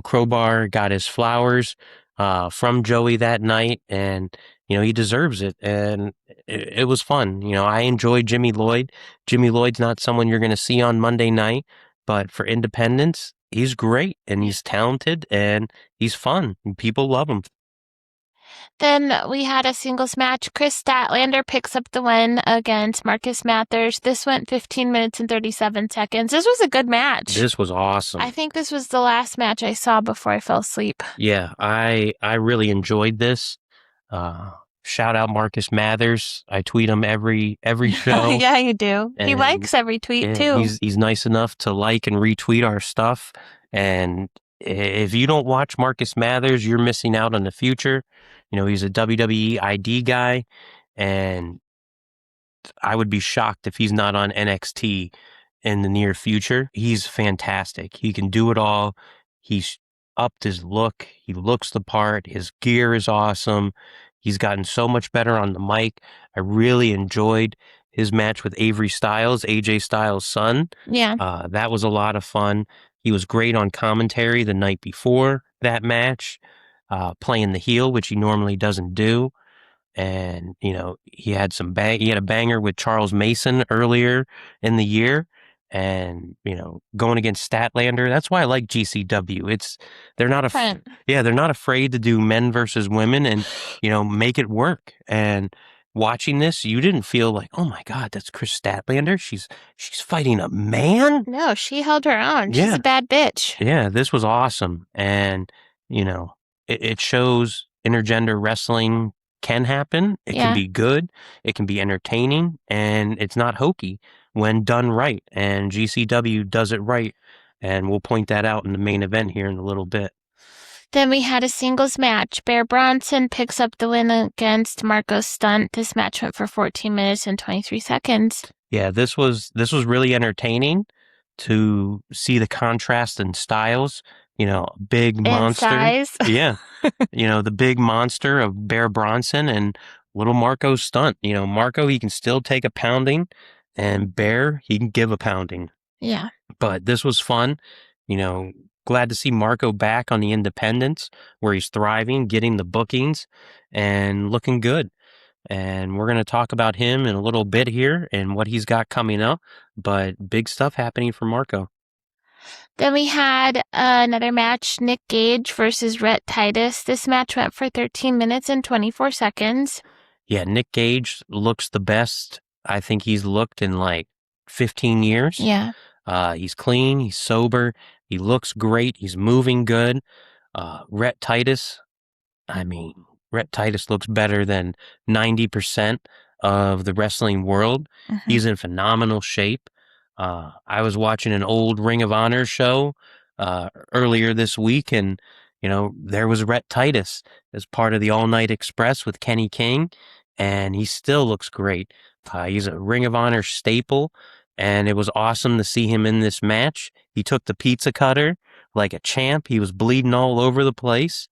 B: Crowbar got his flowers from Joey that night, and, he deserves it. And it was fun. I enjoy Jimmy Lloyd. Jimmy Lloyd's not someone you're going to see on Monday night. But for independence, he's great, and he's talented, and he's fun, and people love him.
A: Then we had a singles match. Chris Statlander picks up the win against Marcus Mathers. This went 15 minutes and 37 seconds. This was a good match.
B: This was awesome.
A: I think this was the last match I saw before I fell asleep.
B: Yeah, I really enjoyed this. Shout out Marcus Mathers. I tweet him every show.
A: Yeah, you do. He likes every tweet too.
B: He's nice enough to like and retweet our stuff. And if you don't watch Marcus Mathers, you're missing out on the future. He's a WWE ID guy, and I would be shocked if he's not on NXT in the near future. He's fantastic. He can do it all. He's upped his look. He looks the part. His gear is awesome. He's gotten so much better on the mic. I really enjoyed his match with Avery Styles, AJ Styles' son.
A: Yeah.
B: That was a lot of fun. He was great on commentary the night before that match, playing the heel, which he normally doesn't do. And, he had he had a banger with Charles Mason earlier in the year. And, going against Statlander, that's why I like GCW. They're not
A: Fun.
B: they're not afraid to do men versus women and, make it work. And watching this, you didn't feel like, oh my God, that's Chris Statlander. She's fighting a man.
A: No, she held her own. She's
B: Yeah.
A: a bad bitch.
B: Yeah, this was awesome. And, it shows intergender wrestling can happen. It can be good. It can be entertaining. And it's not hokey when done right. And GCW does it right. And we'll point that out in the main event here in a little bit.
A: Then we had a singles match. Bear Bronson picks up the win against Marco Stunt. This match went for 14 minutes and 23 seconds.
B: Yeah, this was really entertaining to see the contrast in styles. Big monster.
A: Size.
B: Yeah. The big monster of Bear Bronson and little Marco Stunt. Marco, he can still take a pounding, and Bear, he can give a pounding.
A: Yeah.
B: But this was fun. Glad to see Marco back on the independents where he's thriving, getting the bookings, and looking good. And we're going to talk about him in a little bit here and what he's got coming up. But big stuff happening for Marco.
A: Then we had another match, Nick Gage versus Rhett Titus. This match went for 13 minutes and 24 seconds.
B: Yeah, Nick Gage looks the best I think he's looked in like 15 years.
A: Yeah.
B: He's clean. He's sober. He looks great. He's moving good. Rhett Titus, Rhett Titus looks better than 90% of the wrestling world.
A: Mm-hmm.
B: He's in phenomenal shape. I was watching an old Ring of Honor show earlier this week, and there was Rhett Titus as part of the All Night Express with Kenny King, and he still looks great. He's a Ring of Honor staple, and it was awesome to see him in this match. He took the pizza cutter like a champ. He was bleeding all over the place,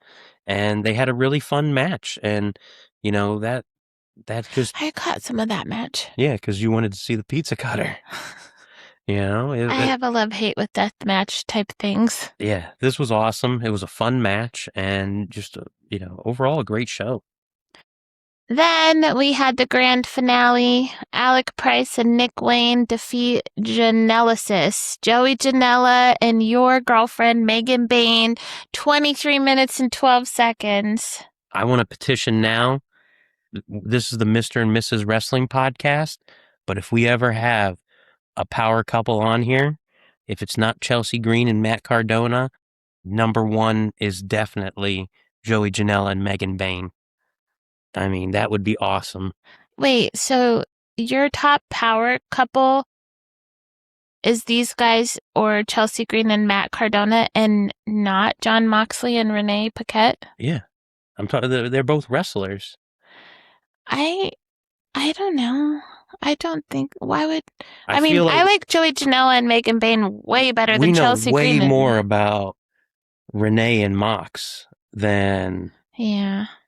B: and they had a really fun match. And that just
A: I caught some of that match.
B: Yeah, because you wanted to see the pizza cutter.
A: I have a love-hate with death match type things.
B: Yeah, this was awesome. It was a fun match and just, overall a great show.
A: Then we had the grand finale. Alec Price and Nick Wayne defeat Janelasis, Joey Janela, and your girlfriend, Megan Bain, 23 minutes and 12 seconds.
B: I want to petition now. This is the Mr. and Mrs. Wrestling podcast, but if we ever have a power couple on here, if it's not Chelsea Green and Matt Cardona, number one is definitely Joey Janela and Megan Bain. That would be awesome.
A: Wait, so your top power couple is these guys or Chelsea Green and Matt Cardona and not Jon Moxley and Renee Paquette?
B: Yeah. I'm talking, they're both wrestlers.
A: I don't know. I don't think. Why would I
B: I
A: like Joey Janela and Megan Bain way better than Chelsea Green.
B: We know way more about Renee and Mox than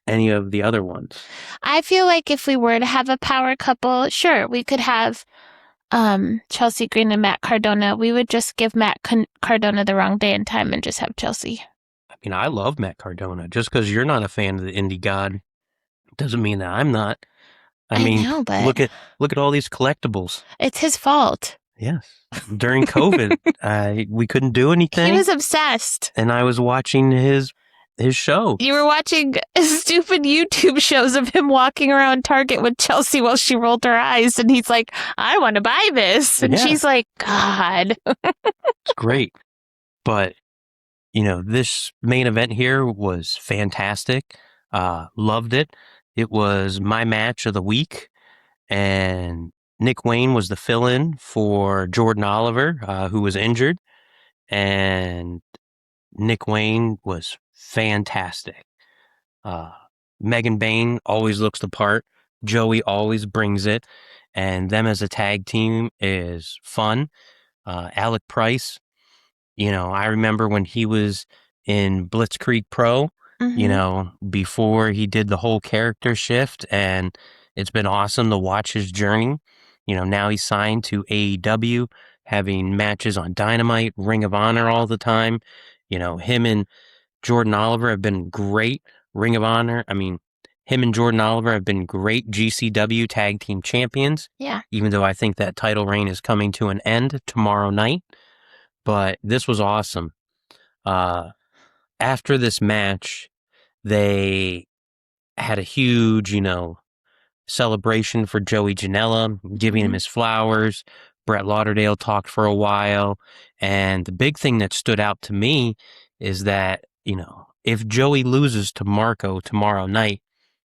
B: any of the other ones.
A: I feel like if we were to have a power couple, sure, we could have Chelsea Green and Matt Cardona. We would just give Matt Cardona the wrong day and time and just have Chelsea.
B: I love Matt Cardona. Just because you're not a fan of the indie god doesn't mean that I'm not.
A: I know, but
B: look at all these collectibles.
A: It's his fault.
B: Yes. During COVID, we couldn't do anything.
A: He was obsessed.
B: And I was watching his show.
A: You were watching stupid YouTube shows of him walking around Target with Chelsea while she rolled her eyes. And he's like, I want to buy this. And she's like, God.
B: It's great. But, this main event here was fantastic. Loved it. It was my match of the week. And Nick Wayne was the fill-in for Jordan Oliver, who was injured. And Nick Wayne was fantastic. Megan Bain always looks the part. Joey always brings it. And them as a tag team is fun. Alec Price, I remember when he was in Blitzkrieg Pro, before he did the whole character shift, and it's been awesome to watch his journey. Now he's signed to AEW, having matches on Dynamite, Ring of Honor all the time. Him and Jordan Oliver have been great. Ring of Honor, him and Jordan Oliver have been great GCW tag team champions.
A: Yeah.
B: Even though I think that title reign is coming to an end tomorrow night. But this was awesome. After this match, they had a huge, celebration for Joey Janela, giving him his flowers. Brett Lauderdale talked for a while. And the big thing that stood out to me is that, if Joey loses to Marco tomorrow night,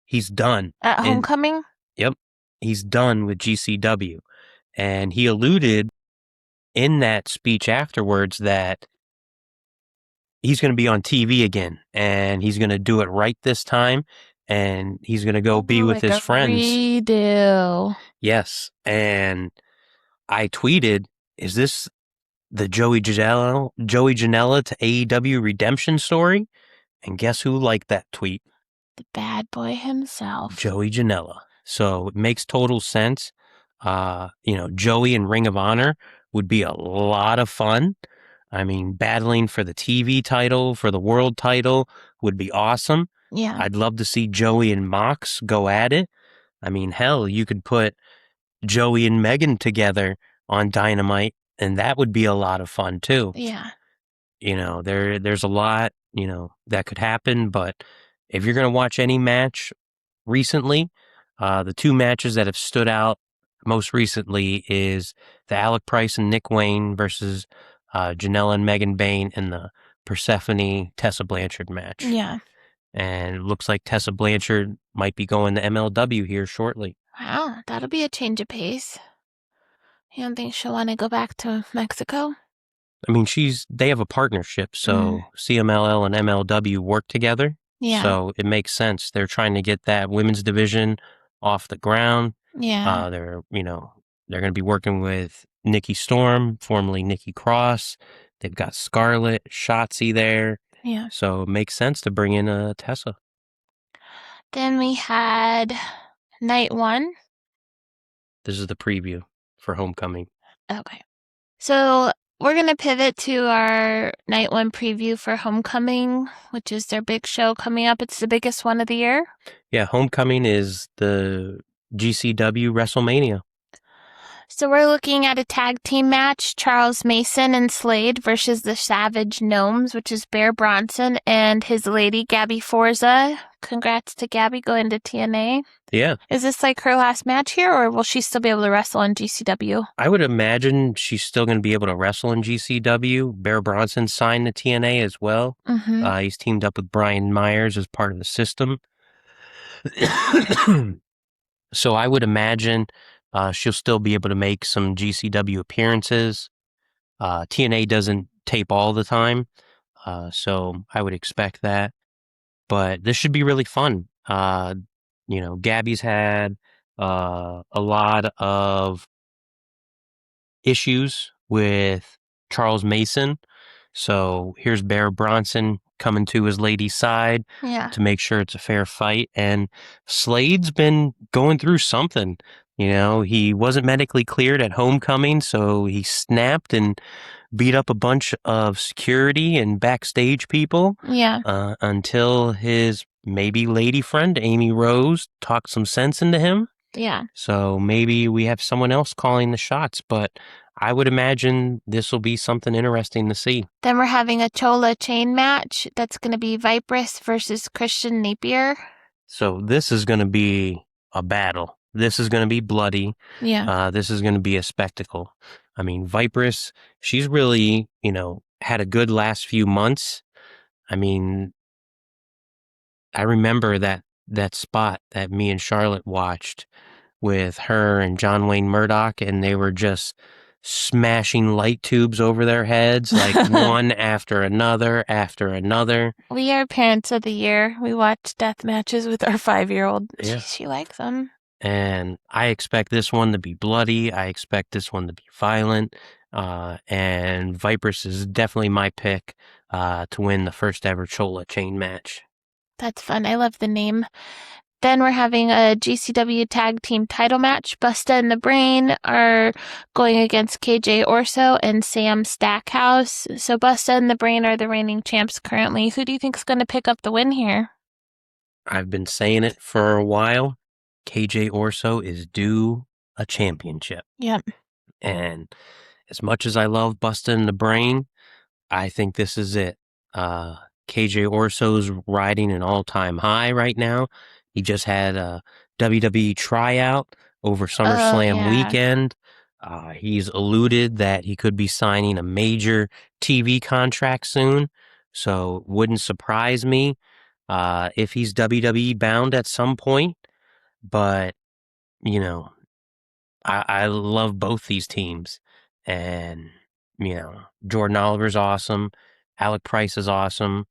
B: he's done.
A: At Homecoming?
B: Yep. He's done with GCW. And he alluded in that speech afterwards that he's going to be on TV again, and he's going to do it right this time, and he's going to go be with his friends.
A: Redo.
B: Yes, and I tweeted, is this the Joey Janela to AEW redemption story? And guess who liked that tweet?
A: The bad boy himself.
B: Joey Janela. So it makes total sense. Joey in Ring of Honor would be a lot of fun. Battling for the TV title, for the world title would be awesome.
A: Yeah.
B: I'd love to see Joey and Mox go at it. Hell, you could put Joey and Megan together on Dynamite, and that would be a lot of fun too.
A: Yeah.
B: There's a lot, that could happen, but if you're going to watch any match recently, the two matches that have stood out most recently is the Alec Price and Nick Wayne versus Janela and Megan Bain in the Persephone Tessa Blanchard match.
A: Yeah.
B: And it looks like Tessa Blanchard might be going to MLW here shortly.
A: Wow, that'll be a change of pace. You don't think she'll want to go back to Mexico?
B: They have a partnership, so CMLL and MLW work together.
A: Yeah.
B: So it makes sense. They're trying to get that women's division off the ground.
A: Yeah.
B: They're going to be working with Nikki Storm, formerly Nikki Cross. They've got Scarlett, Shotzi there.
A: Yeah.
B: So it makes sense to bring in Tessa.
A: Then we had night 1.
B: This is the preview for Homecoming.
A: Okay. So we're going to pivot to our night 1 preview for Homecoming, which is their big show coming up. It's the biggest one of the year.
B: Yeah, Homecoming is the GCW WrestleMania.
A: So we're looking at a tag team match, Charles Mason and Slade versus the Savage Gnomes, which is Bear Bronson and his lady, Gabby Forza. Congrats to Gabby going to TNA.
B: Yeah.
A: Is this like her last match here, or will she still be able to wrestle in GCW?
B: I would imagine she's still going to be able to wrestle in GCW. Bear Bronson signed to TNA as well. He's teamed up with Brian Myers as part of the system. So I would imagine she'll still be able to make some GCW appearances. TNA doesn't tape all the time, so I would expect that. But this should be really fun. Gabby's had a lot of issues with Charles Mason. So here's Bear Bronson coming to his lady's side to make sure it's a fair fight. And Slade's been going through something. He wasn't medically cleared at Homecoming, so he snapped and beat up a bunch of security and backstage people.
A: Yeah.
B: Until his maybe lady friend, Amy Rose, talked some sense into him.
A: Yeah.
B: So maybe we have someone else calling the shots, but I would imagine this will be something interesting to see.
A: Then we're having a Chola chain match that's going to be Viperous versus Christian Napier.
B: So this is going to be a battle. This is going to be bloody.
A: Yeah.
B: This is going to be a spectacle. Viperous, she's really, had a good last few months. I remember that spot that me and Charlotte watched with her and John Wayne Murdoch, and they were just smashing light tubes over their heads, like one after another.
A: We are parents of the year. We watch death matches with our 5-year-old.
B: Yeah.
A: She likes them.
B: And I expect this one to be bloody. I expect this one to be violent. And Vipers is definitely my pick to win the first ever Chola chain match.
A: That's fun. I love the name. Then we're having a GCW tag team title match. Busta and the Brain are going against KJ Orso and Sam Stackhouse. So Busta and the Brain are the reigning champs currently. Who do you think is going to pick up the win here?
B: I've been saying it for a while. KJ Orso is due a championship.
A: Yep.
B: And as much as I love Busta and the Brain, I think this is it. KJ Orso's riding an all-time high right now. He just had a WWE tryout over
A: Oh,
B: SummerSlam
A: yeah.
B: weekend. He's alluded that he could be signing a major TV contract soon, so wouldn't surprise me if he's WWE bound at some point. But, you know, I love both these teams. And, Jordan Oliver's awesome. Alec Price is awesome.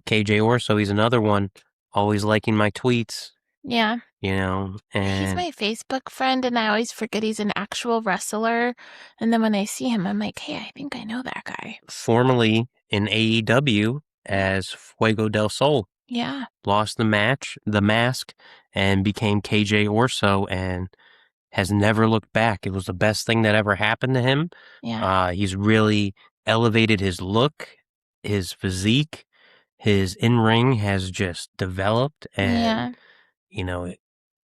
B: KJ Orso, he's another one, always liking my tweets,
A: Yeah. He's
B: and
A: my Facebook friend, and I always forget he's an actual wrestler. And then when I see him, I'm like, hey, I think I know that guy.
B: formerly in AEW as Fuego del Sol.
A: Yeah.
B: Lost the mask, and became KJ Orso, and has never looked back. It was the best thing that ever happened to him.
A: Yeah.
B: He's really elevated his look, his physique, his in-ring has just developed, and,
A: Yeah.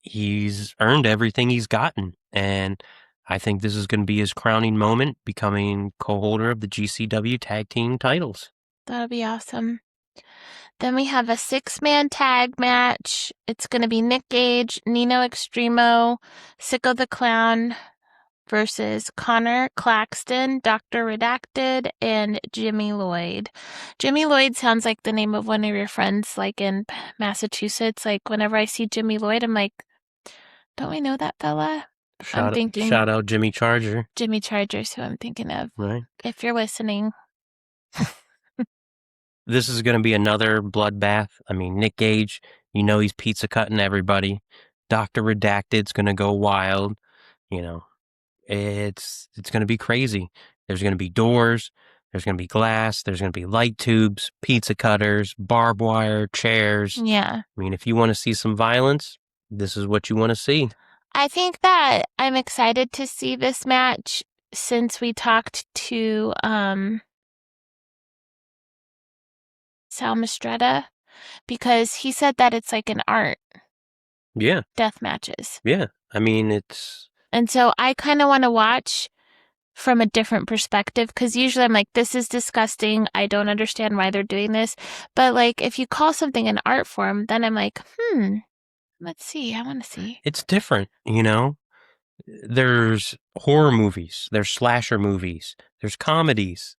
B: he's earned everything he's gotten. And I think this is going to be his crowning moment, becoming co-holder of the GCW tag team titles.
A: That'll be awesome. Then we have a 6-man tag match. It's going to be Nick Gage, Nino Extremo, Sicko the Clown versus Connor Claxton, Dr. Redacted, and Jimmy Lloyd. Jimmy Lloyd sounds like the name of one of your friends, like in Massachusetts. Like whenever I see Jimmy Lloyd, I'm like, don't we know that fella? I'm thinking
B: Shout out Jimmy Charger.
A: Jimmy Chargers, who I'm thinking of.
B: Right.
A: If you're listening.
B: This is going to be another bloodbath. I mean, Nick Gage, he's pizza cutting everybody. Dr. Redacted's going to go wild. You know, it's going to be crazy. There's going to be doors. There's going to be glass. There's going to be light tubes, pizza cutters, barbed wire, chairs.
A: Yeah.
B: I mean, if you want to see some violence, this is what you want to see.
A: I think that I'm excited to see this match since we talked to Sal Mastretta, because he said that it's like an art.
B: Yeah.
A: Death matches.
B: Yeah. I mean, it's...
A: And so I kind of want to watch from a different perspective, because usually I'm like, this is disgusting. I don't understand why they're doing this. But like, if you call something an art form, then I'm like, let's see. I want to see.
B: It's different, There's horror movies, there's slasher movies, there's comedies,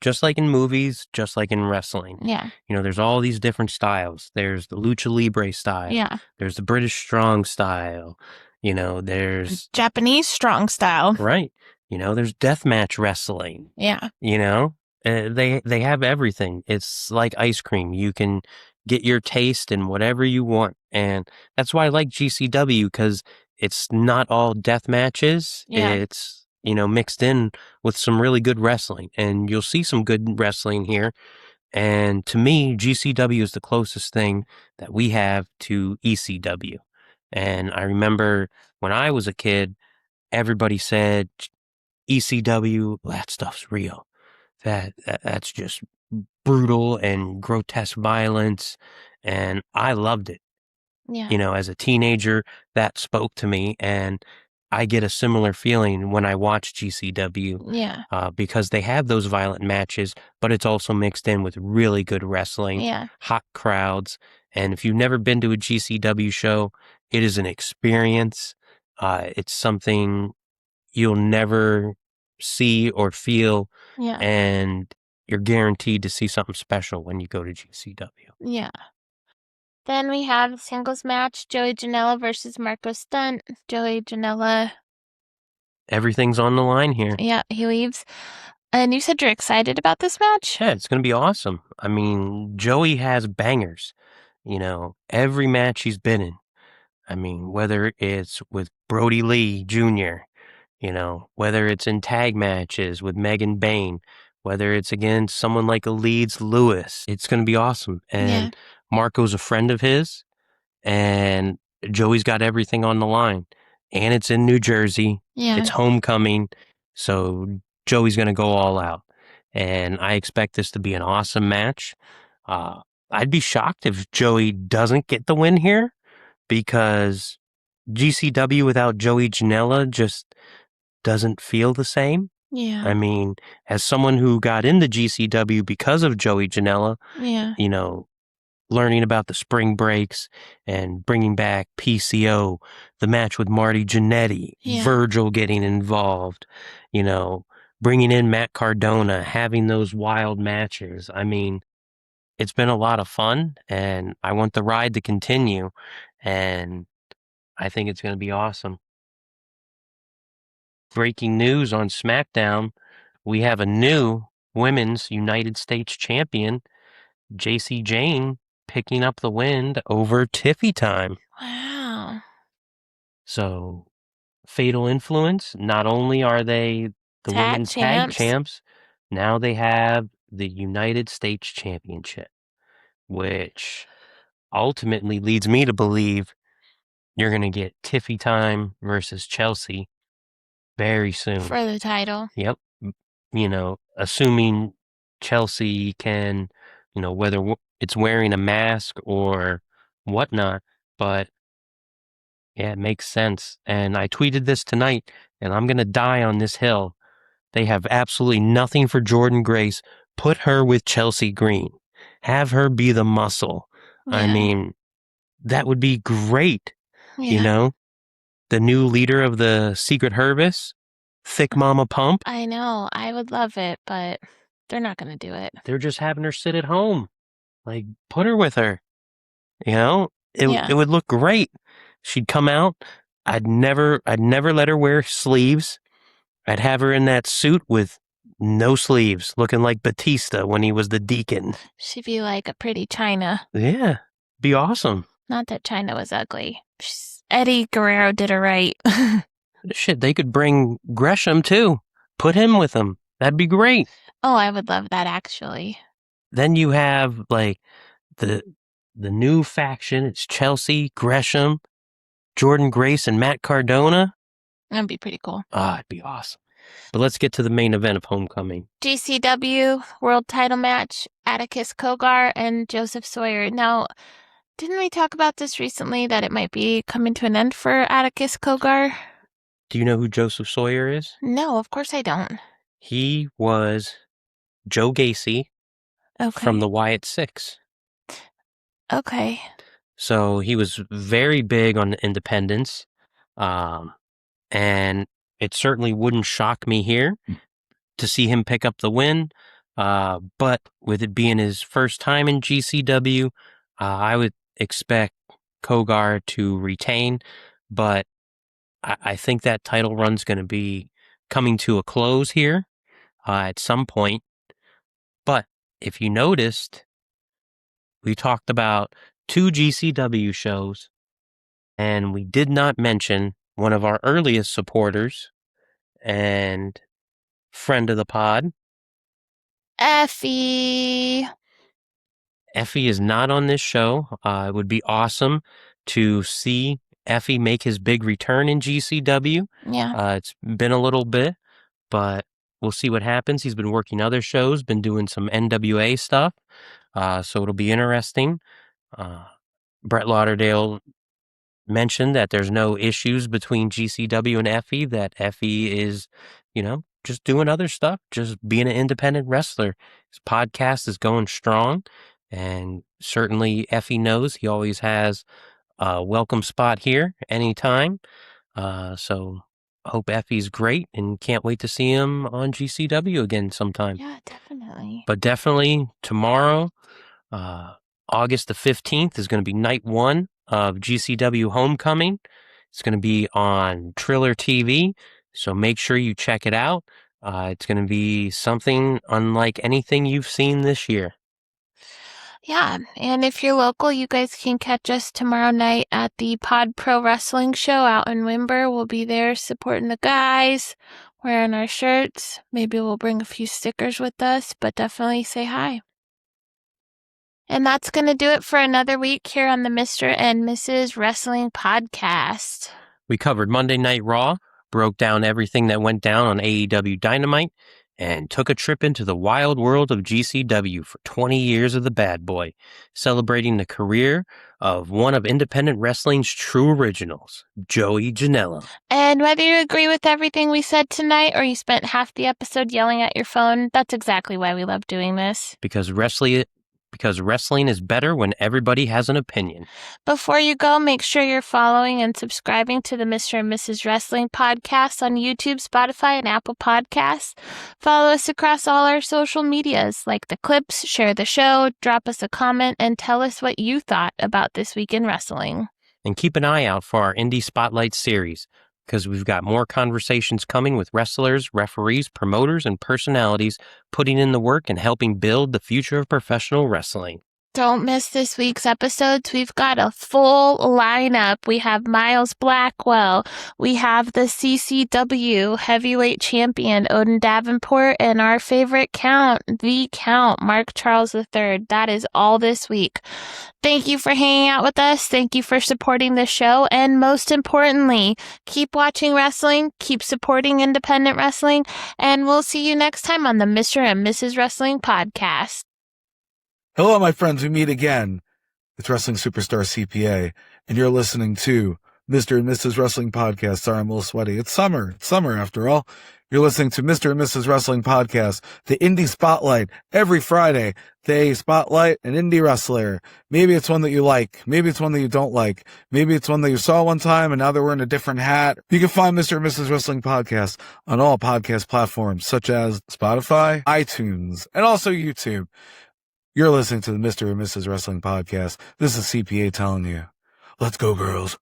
B: just like in movies, just like in wrestling.
A: Yeah.
B: There's all these different styles. There's the lucha libre style.
A: Yeah.
B: There's the British strong style. There's
A: Japanese strong style.
B: Right. There's deathmatch wrestling.
A: Yeah.
B: They have everything. It's like ice cream. You can get your taste in whatever you want. And that's why I like GCW, because it's not all death matches.
A: Yeah.
B: It's, mixed in with some really good wrestling. And you'll see some good wrestling here. And to me, GCW is the closest thing that we have to ECW. And I remember when I was a kid, everybody said, ECW, that stuff's real. That's just brutal and grotesque violence. And I loved it.
A: Yeah.
B: As a teenager, that spoke to me, and I get a similar feeling when I watch GCW.
A: Yeah.
B: Because they have those violent matches, but it's also mixed in with really good wrestling,
A: Yeah.
B: hot crowds. And if you've never been to a GCW show, it is an experience. It's something you'll never see or feel.
A: Yeah.
B: And you're guaranteed to see something special when you go to GCW.
A: Yeah. Then we have a singles match, Joey Janela versus Marco Stunt. Joey Janela.
B: Everything's on the line here.
A: Yeah, he leaves. And you said you're excited about this match?
B: Yeah, it's going to be awesome. I mean, Joey has bangers. Every match he's been in. I mean, whether it's with Brody Lee Jr., Whether it's in tag matches with Megan Bain, whether it's against someone like a Leeds Lewis, it's going to be awesome.
A: Yeah.
B: And Marco's a friend of his, and Joey's got everything on the line. And it's in New Jersey.
A: Yeah.
B: It's homecoming. So Joey's going to go all out. And I expect this to be an awesome match. I'd be shocked if Joey doesn't get the win here because GCW without Joey Janela just doesn't feel the same.
A: Yeah.
B: I mean, as someone who got into GCW because of Joey Janela,
A: Yeah.
B: Learning about the spring breaks and bringing back PCO, the match with Marty Jannetty,
A: Yeah.
B: Virgil getting involved, bringing in Matt Cardona, having those wild matches. I mean, it's been a lot of fun, and I want the ride to continue, and I think it's going to be awesome. Breaking news on SmackDown, we have a new Women's United States Champion, JC Jane, picking up the win over Tiffy Time.
A: Wow.
B: So, Fatal Influence, not only are they the women's tag champs, now they have the United States Championship, which ultimately leads me to believe you're going to get Tiffy Time versus Chelsea very soon.
A: For the title.
B: Yep. Assuming Chelsea can, whether it's wearing a mask or whatnot, but yeah, it makes sense. And I tweeted this tonight, and I'm going to die on this hill. They have absolutely nothing for Jordan Grace. Put her with Chelsea Green. Have her be the muscle.
A: Yeah.
B: I mean, that would be great.
A: Yeah.
B: The new leader of the Secret Herbis, Thick Mama Pump.
A: I know. I would love it, but they're not going to do it.
B: They're just having her sit at home. Like, put her with her. It would look great. She'd come out. I'd never let her wear sleeves. I'd have her in that suit with no sleeves, looking like Batista when he was the Deacon.
A: She'd be like a pretty China.
B: Yeah, be awesome.
A: Not that China was ugly. Eddie Guerrero did her right.
B: Shit, they could bring Gresham too. Put him with them. That'd be great.
A: Oh, I would love that actually.
B: Then you have like the new faction. It's Chelsea, Gresham, Jordan Grace, and Matt Cardona.
A: That'd be pretty cool.
B: It'd be awesome. But let's get to the main event of Homecoming.
A: GCW World Title Match, Atticus Cogar and Joseph Sawyer. Now, didn't we talk about this recently, that it might be coming to an end for Atticus Cogar?
B: Do you know who Joseph Sawyer is?
A: No, of course I don't.
B: He was Joe Gacy from the Wyatt Six.
A: Okay.
B: So he was very big on independence. And it certainly wouldn't shock me here to see him pick up the win. But with it being his first time in GCW, I would expect Cogar to retain. But I think that title run's going to be coming to a close here at some point. But if you noticed, we talked about 2 GCW shows, and we did not mention one of our earliest supporters and friend of the pod,
A: Effie.
B: Effie is not on this show. It would be awesome to see Effie make his big return in GCW.
A: Yeah.
B: It's been a little bit, but we'll see what happens. He's been working other shows, been doing some NWA stuff, so it'll be interesting. Brett Lauderdale mentioned that there's no issues between GCW and Effie, that Effie is, just doing other stuff, just being an independent wrestler. His podcast is going strong, and certainly Effie knows he always has a welcome spot here anytime. So I hope Effie's great and can't wait to see him on GCW again sometime.
A: Yeah, definitely.
B: But definitely tomorrow, August the 15th is going to be night 1 of GCW Homecoming. It's going to be on Triller TV, so make sure you check it out. It's going to be something unlike anything you've seen this year.
A: Yeah, and if you're local, you guys can catch us tomorrow night at the Pod Pro Wrestling Show out in Wimber. We'll be there supporting the guys, wearing our shirts. Maybe we'll bring a few stickers with us, but definitely say hi. And that's going to do it for another week here on the Mr. and Mrs. Wrestling Podcast.
B: We covered Monday Night Raw, broke down everything that went down on AEW Dynamite, and took a trip into the wild world of GCW for 20 years of the Bad Boy, celebrating the career of one of independent wrestling's true originals, Joey Janela.
A: And whether you agree with everything we said tonight or you spent half the episode yelling at your phone, that's exactly why we love doing this.
B: Because wrestling is better when everybody has an opinion.
A: Before you go, make sure you're following and subscribing to the Mr. and Mrs. Wrestling Podcast on YouTube, Spotify, and Apple Podcasts. Follow us across all our social medias. Like the clips, share the show, drop us a comment, and tell us what you thought about this week in wrestling.
B: And keep an eye out for our Indie Spotlight series, because we've got more conversations coming with wrestlers, referees, promoters, and personalities putting in the work and helping build the future of professional wrestling.
A: Don't miss this week's episodes. We've got a full lineup. We have Miles Blackwell. We have the CCW heavyweight champion, Odin Davenport, and our favorite count, the Count, Mark Charles III. That is all this week. Thank you for hanging out with us. Thank you for supporting the show. And most importantly, keep watching wrestling, keep supporting independent wrestling, and we'll see you next time on the Mr. and Mrs. Wrestling Podcast.
C: Hello, my friends. We meet again. It's Wrestling Superstar CPA, and you're listening to Mr. and Mrs. Wrestling Podcast. Sorry, I'm a little sweaty. It's summer. It's summer, after all. You're listening to Mr. and Mrs. Wrestling Podcast, the Indie Spotlight. Every Friday, they spotlight an indie wrestler. Maybe it's one that you like. Maybe it's one that you don't like. Maybe it's one that you saw one time, and now they're wearing a different hat. You can find Mr. and Mrs. Wrestling Podcast on all podcast platforms, such as Spotify, iTunes, and also YouTube. You're listening to the Mr. and Mrs. Wrestling Podcast. This is CPA telling you, let's go, girls.